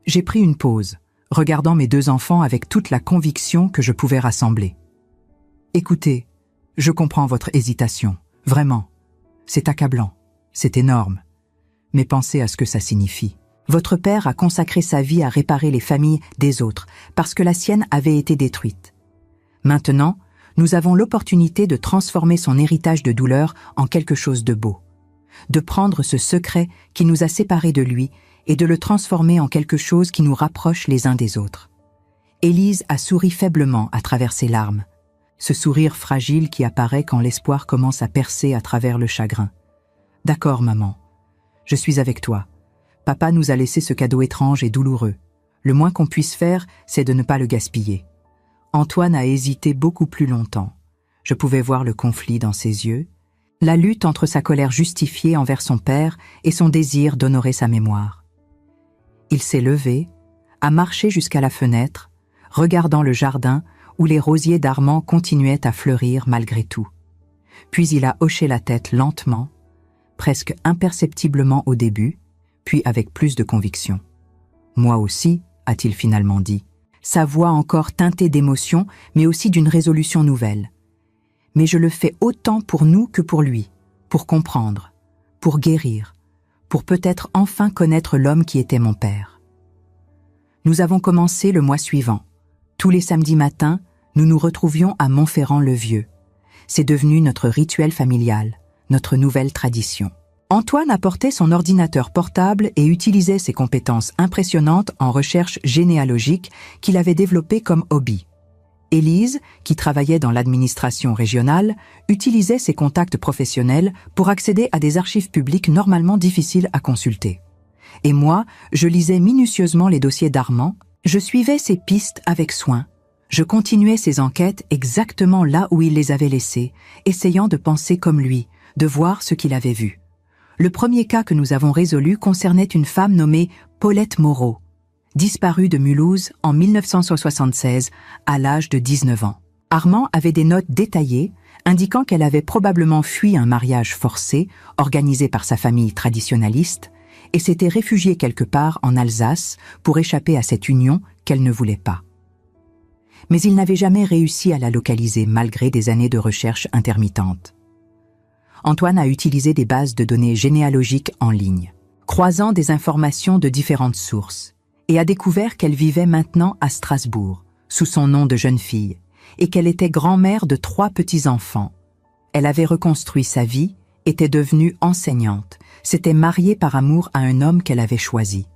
J'ai pris une pause, regardant mes 2 enfants avec toute la conviction que je pouvais rassembler. Écoutez, je comprends votre hésitation, vraiment. C'est accablant, c'est énorme. Mais pensez à ce que ça signifie. Votre père a consacré sa vie à réparer les familles des autres, parce que la sienne avait été détruite. Maintenant, nous avons l'opportunité de transformer son héritage de douleur en quelque chose de beau. De prendre ce secret qui nous a séparés de lui et de le transformer en quelque chose qui nous rapproche les uns des autres. Élise a souri faiblement à travers ses larmes, ce sourire fragile qui apparaît quand l'espoir commence à percer à travers le chagrin. « D'accord, maman. Je suis avec toi. Papa nous a laissé ce cadeau étrange et douloureux. Le moins qu'on puisse faire, c'est de ne pas le gaspiller. » Antoine a hésité beaucoup plus longtemps. Je pouvais voir le conflit dans ses yeux, la lutte entre sa colère justifiée envers son père et son désir d'honorer sa mémoire. Il s'est levé, a marché jusqu'à la fenêtre, regardant le jardin où les rosiers d'Armand continuaient à fleurir malgré tout. Puis il a hoché la tête lentement, presque imperceptiblement au début, puis avec plus de conviction. « Moi aussi », a-t-il finalement dit, sa voix encore teintée d'émotion, mais aussi d'une résolution nouvelle. « Mais je le fais autant pour nous que pour lui, pour comprendre, pour guérir, pour peut-être enfin connaître l'homme qui était mon père. » Nous avons commencé le mois suivant. Tous les samedis matins, nous nous retrouvions à Montferrand-le-Vieux. C'est devenu notre rituel familial, notre nouvelle tradition. Antoine apportait son ordinateur portable et utilisait ses compétences impressionnantes en recherche généalogique qu'il avait développées comme hobby. Élise, qui travaillait dans l'administration régionale, utilisait ses contacts professionnels pour accéder à des archives publiques normalement difficiles à consulter. Et moi, je lisais minutieusement les dossiers d'Armand, je suivais ses pistes avec soin, je continuais ses enquêtes exactement là où il les avait laissées, essayant de penser comme lui, de voir ce qu'il avait vu. Le premier cas que nous avons résolu concernait une femme nommée Paulette Moreau, disparue de Mulhouse en 1976 à l'âge de 19 ans. Armand avait des notes détaillées indiquant qu'elle avait probablement fui un mariage forcé organisé par sa famille traditionnaliste et s'était réfugiée quelque part en Alsace pour échapper à cette union qu'elle ne voulait pas. Mais il n'avait jamais réussi à la localiser malgré des années de recherche intermittentes. Antoine a utilisé des bases de données généalogiques en ligne, croisant des informations de différentes sources, et a découvert qu'elle vivait maintenant à Strasbourg, sous son nom de jeune fille, et qu'elle était grand-mère de 3 petits-enfants. Elle avait reconstruit sa vie, était devenue enseignante, s'était mariée par amour à un homme qu'elle avait choisi,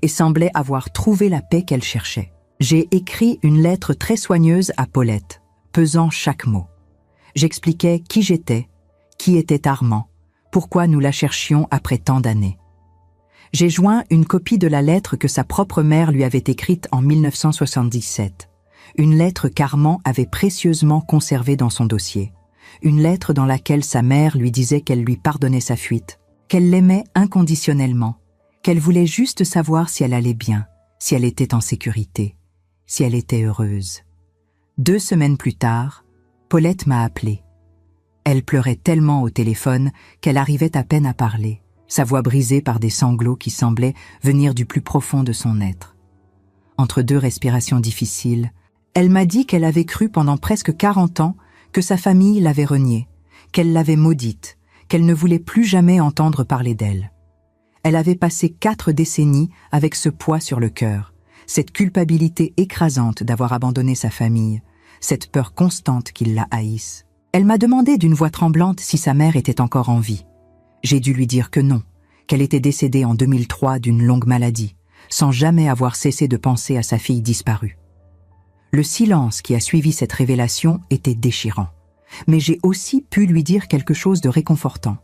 et semblait avoir trouvé la paix qu'elle cherchait. J'ai écrit une lettre très soigneuse à Paulette, pesant chaque mot. J'expliquais qui j'étais, qui était Armand, pourquoi nous la cherchions après tant d'années. J'ai joint une copie de la lettre que sa propre mère lui avait écrite en 1977, une lettre qu'Armand avait précieusement conservée dans son dossier, une lettre dans laquelle sa mère lui disait qu'elle lui pardonnait sa fuite, qu'elle l'aimait inconditionnellement, qu'elle voulait juste savoir si elle allait bien, si elle était en sécurité, si elle était heureuse. 2 semaines plus tard, Paulette m'a appelé. Elle pleurait tellement au téléphone qu'elle arrivait à peine à parler, sa voix brisée par des sanglots qui semblaient venir du plus profond de son être. Entre 2 respirations difficiles, elle m'a dit qu'elle avait cru pendant presque 40 ans que sa famille l'avait reniée, qu'elle l'avait maudite, qu'elle ne voulait plus jamais entendre parler d'elle. Elle avait passé 4 décennies avec ce poids sur le cœur, cette culpabilité écrasante d'avoir abandonné sa famille, cette peur constante qu'il la haïsse. Elle m'a demandé d'une voix tremblante si sa mère était encore en vie. J'ai dû lui dire que non, qu'elle était décédée en 2003 d'une longue maladie, sans jamais avoir cessé de penser à sa fille disparue. Le silence qui a suivi cette révélation était déchirant, mais j'ai aussi pu lui dire quelque chose de réconfortant,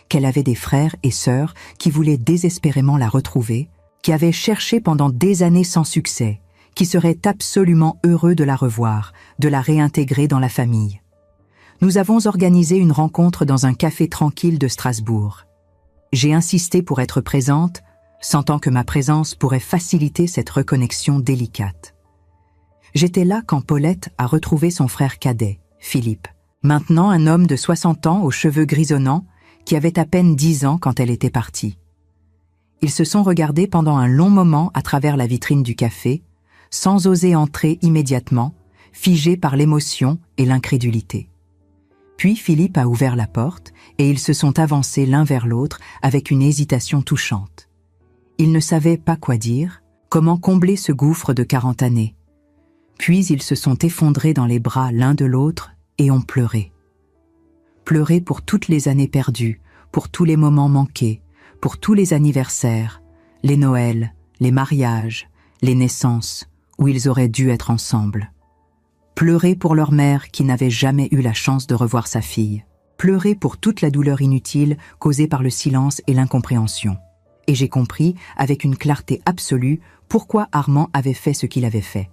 qu'elle avait des frères et sœurs qui voulaient désespérément la retrouver, qui avaient cherché pendant des années sans succès, qui seraient absolument heureux de la revoir, de la réintégrer dans la famille. Nous avons organisé une rencontre dans un café tranquille de Strasbourg. J'ai insisté pour être présente, sentant que ma présence pourrait faciliter cette reconnexion délicate. J'étais là quand Paulette a retrouvé son frère cadet, Philippe, maintenant un homme de 60 ans aux cheveux grisonnants, qui avait à peine 10 ans quand elle était partie. Ils se sont regardés pendant un long moment à travers la vitrine du café, sans oser entrer immédiatement, figés par l'émotion et l'incrédulité. Puis Philippe a ouvert la porte et ils se sont avancés l'un vers l'autre avec une hésitation touchante. Ils ne savaient pas quoi dire, comment combler ce gouffre de 40 années. Puis ils se sont effondrés dans les bras l'un de l'autre et ont pleuré. Pleuré pour toutes les années perdues, pour tous les moments manqués, pour tous les anniversaires, les Noëls, les mariages, les naissances, où ils auraient dû être ensemble. Pleurer pour leur mère qui n'avait jamais eu la chance de revoir sa fille. Pleurer pour toute la douleur inutile causée par le silence et l'incompréhension. Et j'ai compris, avec une clarté absolue, pourquoi Armand avait fait ce qu'il avait fait.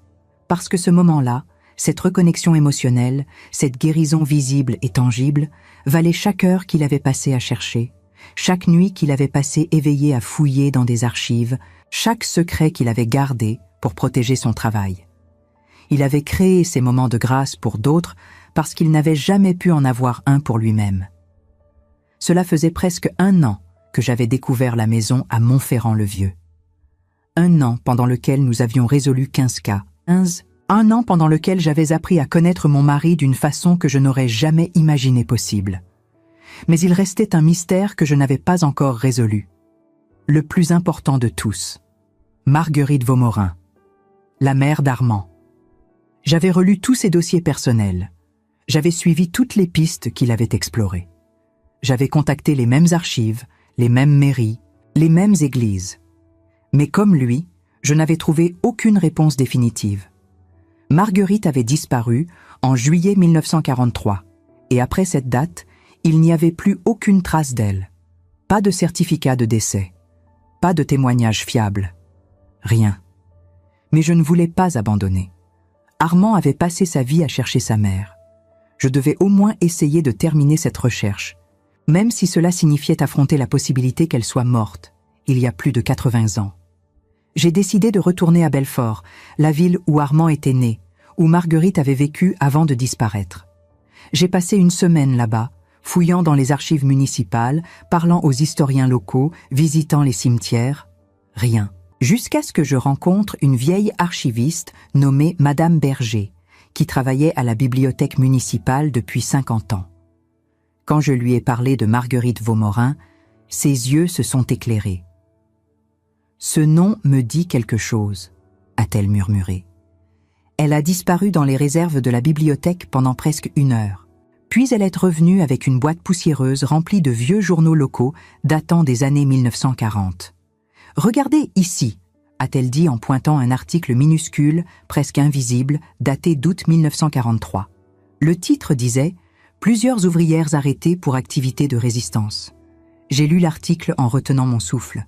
Parce que ce moment-là, cette reconnexion émotionnelle, cette guérison visible et tangible, valait chaque heure qu'il avait passée à chercher, chaque nuit qu'il avait passée éveillé à fouiller dans des archives, chaque secret qu'il avait gardé pour protéger son travail. Il avait créé ces moments de grâce pour d'autres parce qu'il n'avait jamais pu en avoir un pour lui-même. Cela faisait presque 1 an que j'avais découvert la maison à Montferrand-le-Vieux. 1 an pendant lequel nous avions résolu 15 cas. 1 an pendant lequel j'avais appris à connaître mon mari d'une façon que je n'aurais jamais imaginé possible. Mais il restait un mystère que je n'avais pas encore résolu. Le plus important de tous, Marguerite Vaumorin, la mère d'Armand. J'avais relu tous ses dossiers personnels. J'avais suivi toutes les pistes qu'il avait explorées. J'avais contacté les mêmes archives, les mêmes mairies, les mêmes églises. Mais comme lui, je n'avais trouvé aucune réponse définitive. Marguerite avait disparu en juillet 1943, et après cette date, il n'y avait plus aucune trace d'elle. Pas de certificat de décès, pas de témoignage fiable, rien. Mais je ne voulais pas abandonner. Armand avait passé sa vie à chercher sa mère. Je devais au moins essayer de terminer cette recherche, même si cela signifiait affronter la possibilité qu'elle soit morte, il y a plus de 80 ans. J'ai décidé de retourner à Belfort, la ville où Armand était né, où Marguerite avait vécu avant de disparaître. J'ai passé 1 semaine là-bas, fouillant dans les archives municipales, parlant aux historiens locaux, visitant les cimetières. Rien. Jusqu'à ce que je rencontre une vieille archiviste nommée Madame Berger, qui travaillait à la bibliothèque municipale depuis 50 ans. Quand je lui ai parlé de Marguerite Vaumorin, ses yeux se sont éclairés. « Ce nom me dit quelque chose », a-t-elle murmuré. Elle a disparu dans les réserves de la bibliothèque pendant presque 1 heure. Puis elle est revenue avec une boîte poussiéreuse remplie de vieux journaux locaux datant des années 1940. « Regardez ici », a-t-elle dit en pointant un article minuscule, presque invisible, daté d'août 1943. Le titre disait « Plusieurs ouvrières arrêtées pour activité de résistance ». J'ai lu l'article en retenant mon souffle.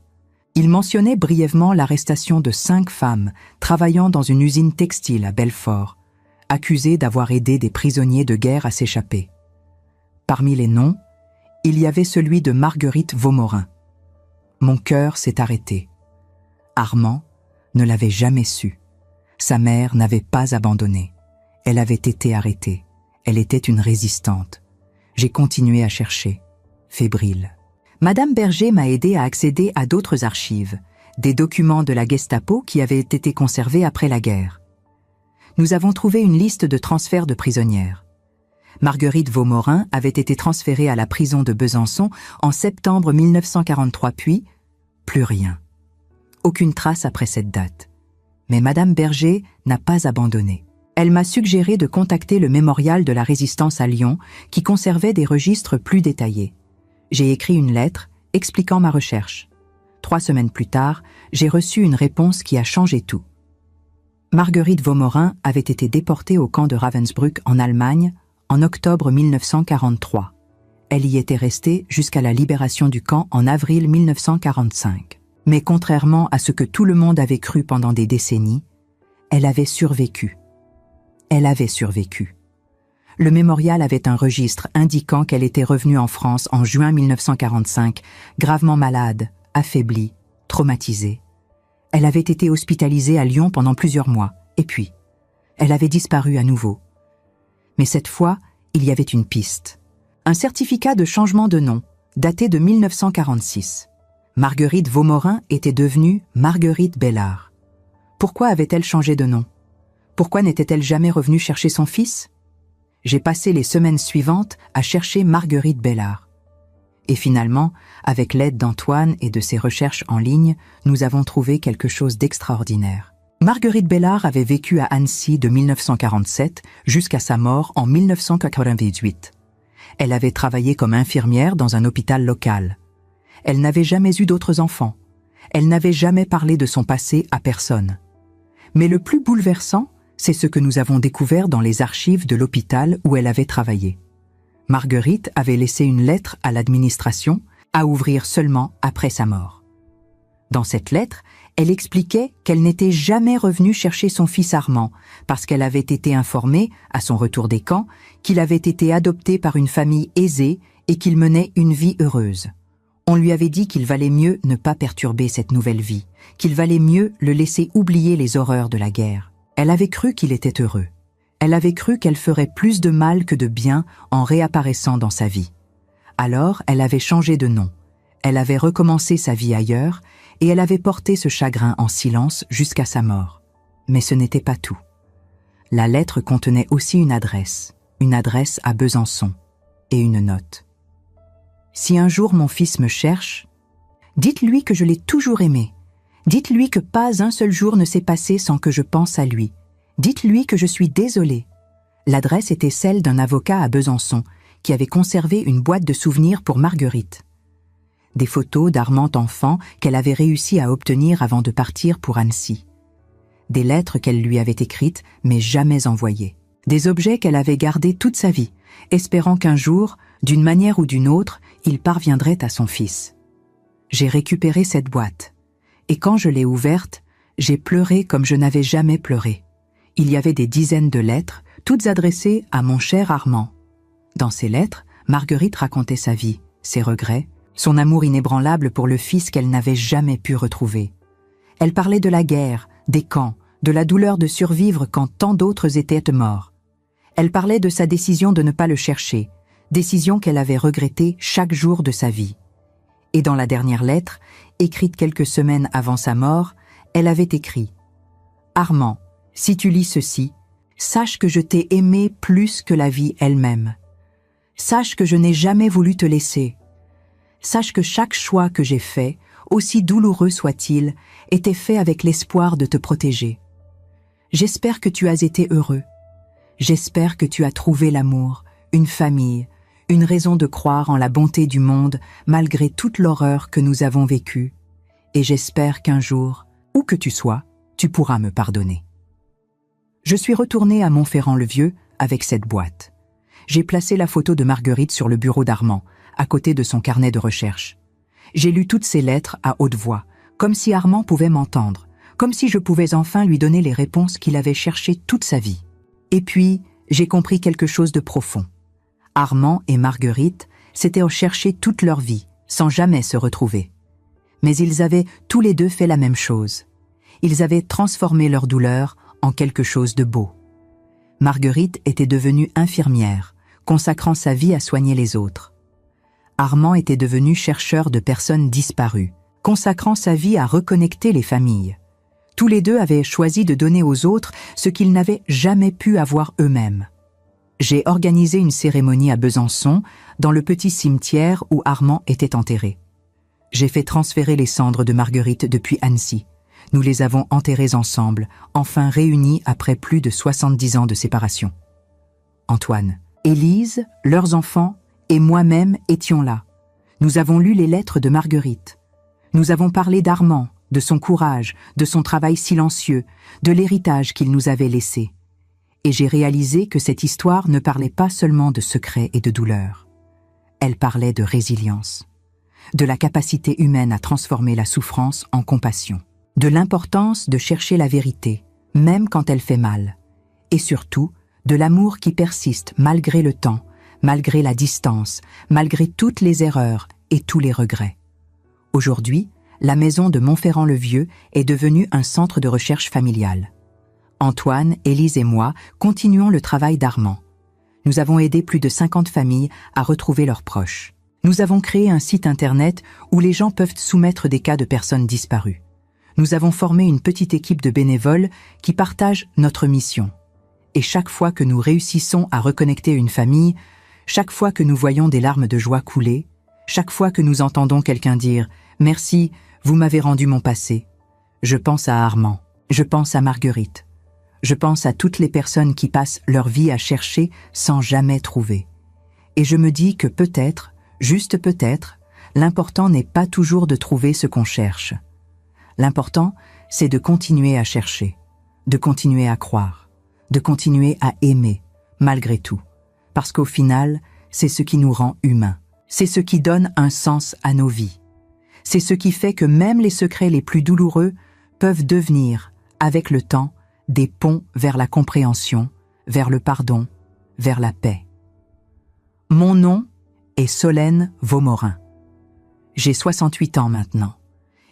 Il mentionnait brièvement l'arrestation de 5 femmes travaillant dans une usine textile à Belfort, accusées d'avoir aidé des prisonniers de guerre à s'échapper. Parmi les noms, il y avait celui de Marguerite Vaumorin. Mon cœur s'est arrêté. Armand ne l'avait jamais su. Sa mère n'avait pas abandonné. Elle avait été arrêtée. Elle était une résistante. J'ai continué à chercher, fébrile. Madame Berger m'a aidé à accéder à d'autres archives, des documents de la Gestapo qui avaient été conservés après la guerre. Nous avons trouvé une liste de transferts de prisonnières. Marguerite Vaumorin avait été transférée à la prison de Besançon en septembre 1943, puis plus rien. Aucune trace après cette date. Mais Madame Berger n'a pas abandonné. Elle m'a suggéré de contacter le mémorial de la Résistance à Lyon, qui conservait des registres plus détaillés. J'ai écrit une lettre expliquant ma recherche. 3 semaines plus tard, j'ai reçu une réponse qui a changé tout. Marguerite Vaumorin avait été déportée au camp de Ravensbrück en Allemagne en octobre 1943. Elle y était restée jusqu'à la libération du camp en avril 1945. Mais contrairement à ce que tout le monde avait cru pendant des décennies, elle avait survécu. Elle avait survécu. Le mémorial avait un registre indiquant qu'elle était revenue en France en juin 1945, gravement malade, affaiblie, traumatisée. Elle avait été hospitalisée à Lyon pendant plusieurs mois, et puis, elle avait disparu à nouveau. Mais cette fois, il y avait une piste. Un certificat de changement de nom, daté de 1946. Marguerite Vaumorin était devenue Marguerite Bellard. Pourquoi avait-elle changé de nom? Pourquoi n'était-elle jamais revenue chercher son fils? J'ai passé les semaines suivantes à chercher Marguerite Bellard. Et finalement, avec l'aide d'Antoine et de ses recherches en ligne, nous avons trouvé quelque chose d'extraordinaire. Marguerite Bellard avait vécu à Annecy de 1947 jusqu'à sa mort en 1998. Elle avait travaillé comme infirmière dans un hôpital local. Elle n'avait jamais eu d'autres enfants. Elle n'avait jamais parlé de son passé à personne. Mais le plus bouleversant, c'est ce que nous avons découvert dans les archives de l'hôpital où elle avait travaillé. Marguerite avait laissé une lettre à l'administration, à ouvrir seulement après sa mort. Dans cette lettre, elle expliquait qu'elle n'était jamais revenue chercher son fils Armand parce qu'elle avait été informée, à son retour des camps, qu'il avait été adopté par une famille aisée et qu'il menait une vie heureuse. On lui avait dit qu'il valait mieux ne pas perturber cette nouvelle vie, qu'il valait mieux le laisser oublier les horreurs de la guerre. Elle avait cru qu'il était heureux. Elle avait cru qu'elle ferait plus de mal que de bien en réapparaissant dans sa vie. Alors, elle avait changé de nom. Elle avait recommencé sa vie ailleurs et elle avait porté ce chagrin en silence jusqu'à sa mort. Mais ce n'était pas tout. La lettre contenait aussi une adresse à Besançon et une note. Si un jour mon fils me cherche, dites-lui que je l'ai toujours aimé. Dites-lui que pas un seul jour ne s'est passé sans que je pense à lui. Dites-lui que je suis désolée. L'adresse était celle d'un avocat à Besançon qui avait conservé une boîte de souvenirs pour Marguerite. Des photos d'Armand enfant qu'elle avait réussi à obtenir avant de partir pour Annecy. Des lettres qu'elle lui avait écrites mais jamais envoyées. Des objets qu'elle avait gardés toute sa vie, espérant qu'un jour, d'une manière ou d'une autre, il parviendrait à son fils. J'ai récupéré cette boîte, et quand je l'ai ouverte, j'ai pleuré comme je n'avais jamais pleuré. Il y avait des dizaines de lettres, toutes adressées à mon cher Armand. Dans ces lettres, Marguerite racontait sa vie, ses regrets, son amour inébranlable pour le fils qu'elle n'avait jamais pu retrouver. Elle parlait de la guerre, des camps, de la douleur de survivre quand tant d'autres étaient morts. Elle parlait de sa décision de ne pas le chercher, décision qu'elle avait regrettée chaque jour de sa vie. Et dans la dernière lettre, écrite quelques semaines avant sa mort, elle avait écrit « Armand, si tu lis ceci, sache que je t'ai aimé plus que la vie elle-même. Sache que je n'ai jamais voulu te laisser. Sache que chaque choix que j'ai fait, aussi douloureux soit-il, était fait avec l'espoir de te protéger. J'espère que tu as été heureux. J'espère que tu as trouvé l'amour, une famille, une raison de croire en la bonté du monde malgré toute l'horreur que nous avons vécue. Et j'espère qu'un jour, où que tu sois, tu pourras me pardonner. » Je suis retournée à Montferrand-le-Vieux avec cette boîte. J'ai placé la photo de Marguerite sur le bureau d'Armand, à côté de son carnet de recherche. J'ai lu toutes ces lettres à haute voix, comme si Armand pouvait m'entendre, comme si je pouvais enfin lui donner les réponses qu'il avait cherchées toute sa vie. Et puis, j'ai compris quelque chose de profond. Armand et Marguerite s'étaient cherchés toute leur vie, sans jamais se retrouver. Mais ils avaient tous les deux fait la même chose. Ils avaient transformé leur douleur en quelque chose de beau. Marguerite était devenue infirmière, consacrant sa vie à soigner les autres. Armand était devenu chercheur de personnes disparues, consacrant sa vie à reconnecter les familles. Tous les deux avaient choisi de donner aux autres ce qu'ils n'avaient jamais pu avoir eux-mêmes. J'ai organisé une cérémonie à Besançon, dans le petit cimetière où Armand était enterré. J'ai fait transférer les cendres de Marguerite depuis Annecy. Nous les avons enterrées ensemble, enfin réunies après plus de 70 ans de séparation. Antoine, Élise, leurs enfants et moi-même étions là. Nous avons lu les lettres de Marguerite. Nous avons parlé d'Armand, de son courage, de son travail silencieux, de l'héritage qu'il nous avait laissé. Et j'ai réalisé que cette histoire ne parlait pas seulement de secrets et de douleurs. Elle parlait de résilience, de la capacité humaine à transformer la souffrance en compassion, de l'importance de chercher la vérité, même quand elle fait mal, et surtout de l'amour qui persiste malgré le temps, malgré la distance, malgré toutes les erreurs et tous les regrets. Aujourd'hui, la maison de Montferrand-le-Vieux est devenue un centre de recherche familiale. Antoine, Élise et moi continuons le travail d'Armand. Nous avons aidé plus de 50 familles à retrouver leurs proches. Nous avons créé un site internet où les gens peuvent soumettre des cas de personnes disparues. Nous avons formé une petite équipe de bénévoles qui partagent notre mission. Et chaque fois que nous réussissons à reconnecter une famille, chaque fois que nous voyons des larmes de joie couler, chaque fois que nous entendons quelqu'un dire « Merci, vous m'avez rendu mon passé », je pense à Armand, je pense à Marguerite, je pense à toutes les personnes qui passent leur vie à chercher sans jamais trouver. Et je me dis que peut-être, juste peut-être, l'important n'est pas toujours de trouver ce qu'on cherche. L'important, c'est de continuer à chercher, de continuer à croire, de continuer à aimer, malgré tout. Parce qu'au final, c'est ce qui nous rend humains. C'est ce qui donne un sens à nos vies. C'est ce qui fait que même les secrets les plus douloureux peuvent devenir, avec le temps, des ponts vers la compréhension, vers le pardon, vers la paix. Mon nom est Solène Vaumorin. J'ai 68 ans maintenant,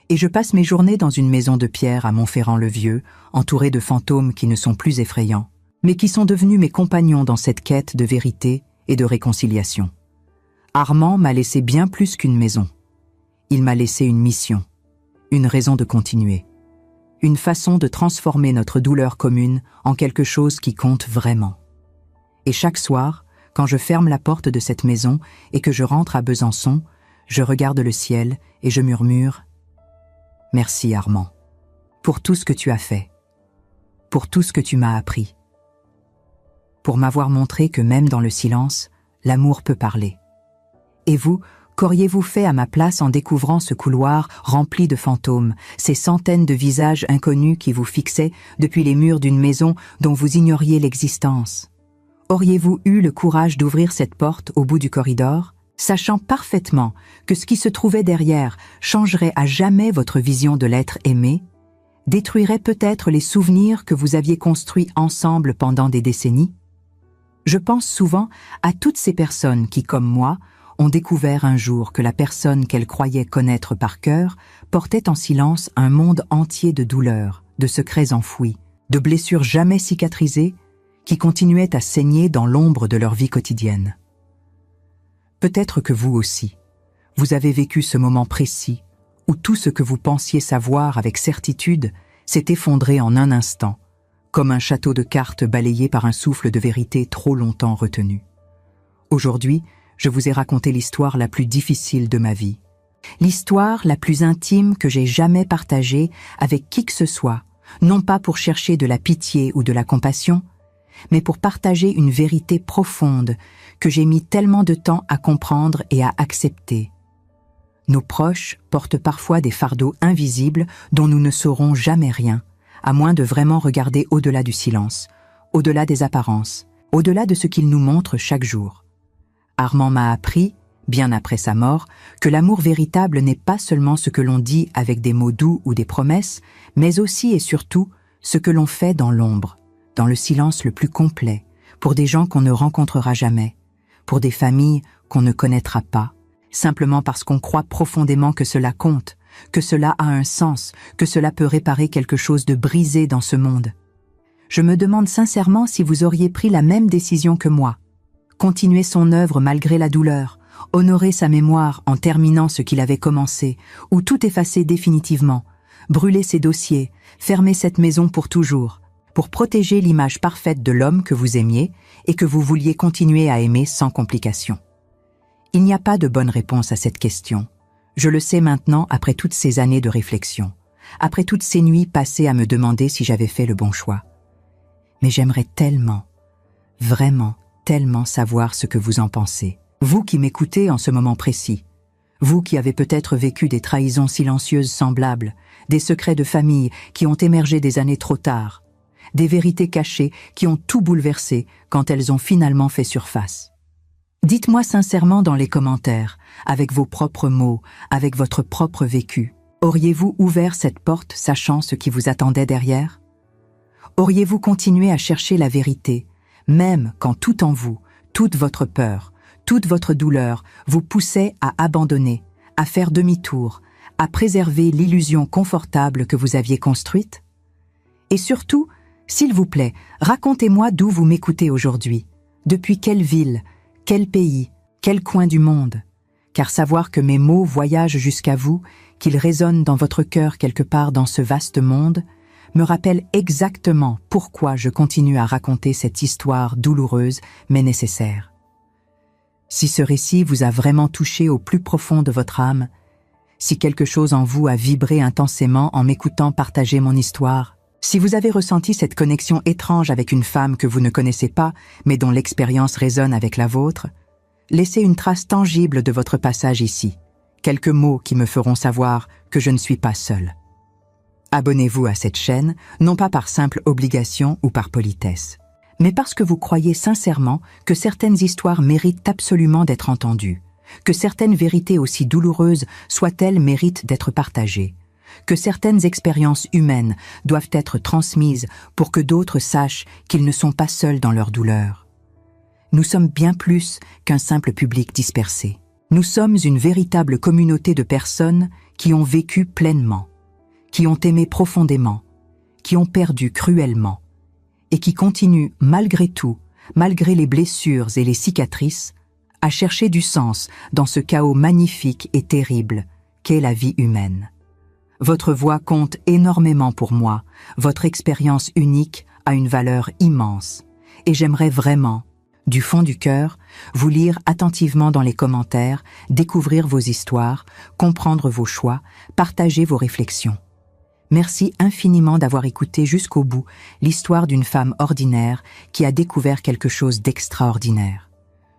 et je passe mes journées dans une maison de pierre à Montferrand-le-Vieux, entourée de fantômes qui ne sont plus effrayants, mais qui sont devenus mes compagnons dans cette quête de vérité et de réconciliation. Armand m'a laissé bien plus qu'une maison. Il m'a laissé une mission, une raison de continuer, une façon de transformer notre douleur commune en quelque chose qui compte vraiment. Et chaque soir, quand je ferme la porte de cette maison et que je rentre à Besançon, je regarde le ciel et je murmure « Merci Armand, pour tout ce que tu as fait, pour tout ce que tu m'as appris, pour m'avoir montré que même dans le silence, l'amour peut parler. Et vous, qu'auriez-vous fait à ma place en découvrant ce couloir rempli de fantômes, ces centaines de visages inconnus qui vous fixaient depuis les murs d'une maison dont vous ignoriez l'existence? Auriez-vous eu le courage d'ouvrir cette porte au bout du corridor, sachant parfaitement que ce qui se trouvait derrière changerait à jamais votre vision de l'être aimé, détruirait peut-être les souvenirs que vous aviez construits ensemble pendant des décennies? Je pense souvent à toutes ces personnes qui, comme moi, ont découvert un jour que la personne qu'elles croyaient connaître par cœur portait en silence un monde entier de douleurs, de secrets enfouis, de blessures jamais cicatrisées, qui continuaient à saigner dans l'ombre de leur vie quotidienne. Peut-être que vous aussi, vous avez vécu ce moment précis où tout ce que vous pensiez savoir avec certitude s'est effondré en un instant, comme un château de cartes balayé par un souffle de vérité trop longtemps retenu. Aujourd'hui, je vous ai raconté l'histoire la plus difficile de ma vie, l'histoire la plus intime que j'ai jamais partagée avec qui que ce soit, non pas pour chercher de la pitié ou de la compassion, mais pour partager une vérité profonde que j'ai mis tellement de temps à comprendre et à accepter. Nos proches portent parfois des fardeaux invisibles dont nous ne saurons jamais rien, à moins de vraiment regarder au-delà du silence, au-delà des apparences, au-delà de ce qu'ils nous montrent chaque jour. Armand m'a appris, bien après sa mort, que l'amour véritable n'est pas seulement ce que l'on dit avec des mots doux ou des promesses, mais aussi et surtout ce que l'on fait dans l'ombre, dans le silence le plus complet, pour des gens qu'on ne rencontrera jamais, pour des familles qu'on ne connaîtra pas, simplement parce qu'on croit profondément que cela compte, que cela a un sens, que cela peut réparer quelque chose de brisé dans ce monde. Je me demande sincèrement si vous auriez pris la même décision que moi. Continuer son œuvre malgré la douleur, honorer sa mémoire en terminant ce qu'il avait commencé, ou tout effacer définitivement, brûler ses dossiers, fermer cette maison pour toujours, pour protéger l'image parfaite de l'homme que vous aimiez et que vous vouliez continuer à aimer sans complication. Il n'y a pas de bonne réponse à cette question. Je le sais maintenant après toutes ces années de réflexion, après toutes ces nuits passées à me demander si j'avais fait le bon choix. Mais j'aimerais tellement, vraiment tellement savoir ce que vous en pensez. Vous qui m'écoutez en ce moment précis, vous qui avez peut-être vécu des trahisons silencieuses semblables, des secrets de famille qui ont émergé des années trop tard, des vérités cachées qui ont tout bouleversé quand elles ont finalement fait surface. Dites-moi sincèrement dans les commentaires, avec vos propres mots, avec votre propre vécu, auriez-vous ouvert cette porte sachant ce qui vous attendait derrière? Auriez-vous continué à chercher la vérité, même quand tout en vous, toute votre peur, toute votre douleur vous poussait à abandonner, à faire demi-tour, à préserver l'illusion confortable que vous aviez construite? Et surtout, s'il vous plaît, racontez-moi d'où vous m'écoutez aujourd'hui, depuis quelle ville, quel pays, quel coin du monde, car savoir que mes mots voyagent jusqu'à vous, qu'ils résonnent dans votre cœur quelque part dans ce vaste monde, me rappelle exactement pourquoi je continue à raconter cette histoire douloureuse mais nécessaire. Si ce récit vous a vraiment touché au plus profond de votre âme, si quelque chose en vous a vibré intensément en m'écoutant partager mon histoire, si vous avez ressenti cette connexion étrange avec une femme que vous ne connaissez pas, mais dont l'expérience résonne avec la vôtre, laissez une trace tangible de votre passage ici, quelques mots qui me feront savoir que je ne suis pas seul. Abonnez-vous à cette chaîne, non pas par simple obligation ou par politesse, mais parce que vous croyez sincèrement que certaines histoires méritent absolument d'être entendues, que certaines vérités aussi douloureuses soient-elles méritent d'être partagées, que certaines expériences humaines doivent être transmises pour que d'autres sachent qu'ils ne sont pas seuls dans leur douleur. Nous sommes bien plus qu'un simple public dispersé. Nous sommes une véritable communauté de personnes qui ont vécu pleinement, qui ont aimé profondément, qui ont perdu cruellement, et qui continuent malgré tout, malgré les blessures et les cicatrices, à chercher du sens dans ce chaos magnifique et terrible qu'est la vie humaine. Votre voix compte énormément pour moi, votre expérience unique a une valeur immense, et j'aimerais vraiment, du fond du cœur, vous lire attentivement dans les commentaires, découvrir vos histoires, comprendre vos choix, partager vos réflexions. Merci infiniment d'avoir écouté jusqu'au bout l'histoire d'une femme ordinaire qui a découvert quelque chose d'extraordinaire.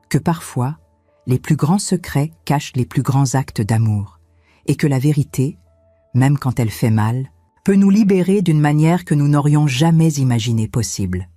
Que parfois, les plus grands secrets cachent les plus grands actes d'amour, et que la vérité, même quand elle fait mal, peut nous libérer d'une manière que nous n'aurions jamais imaginée possible.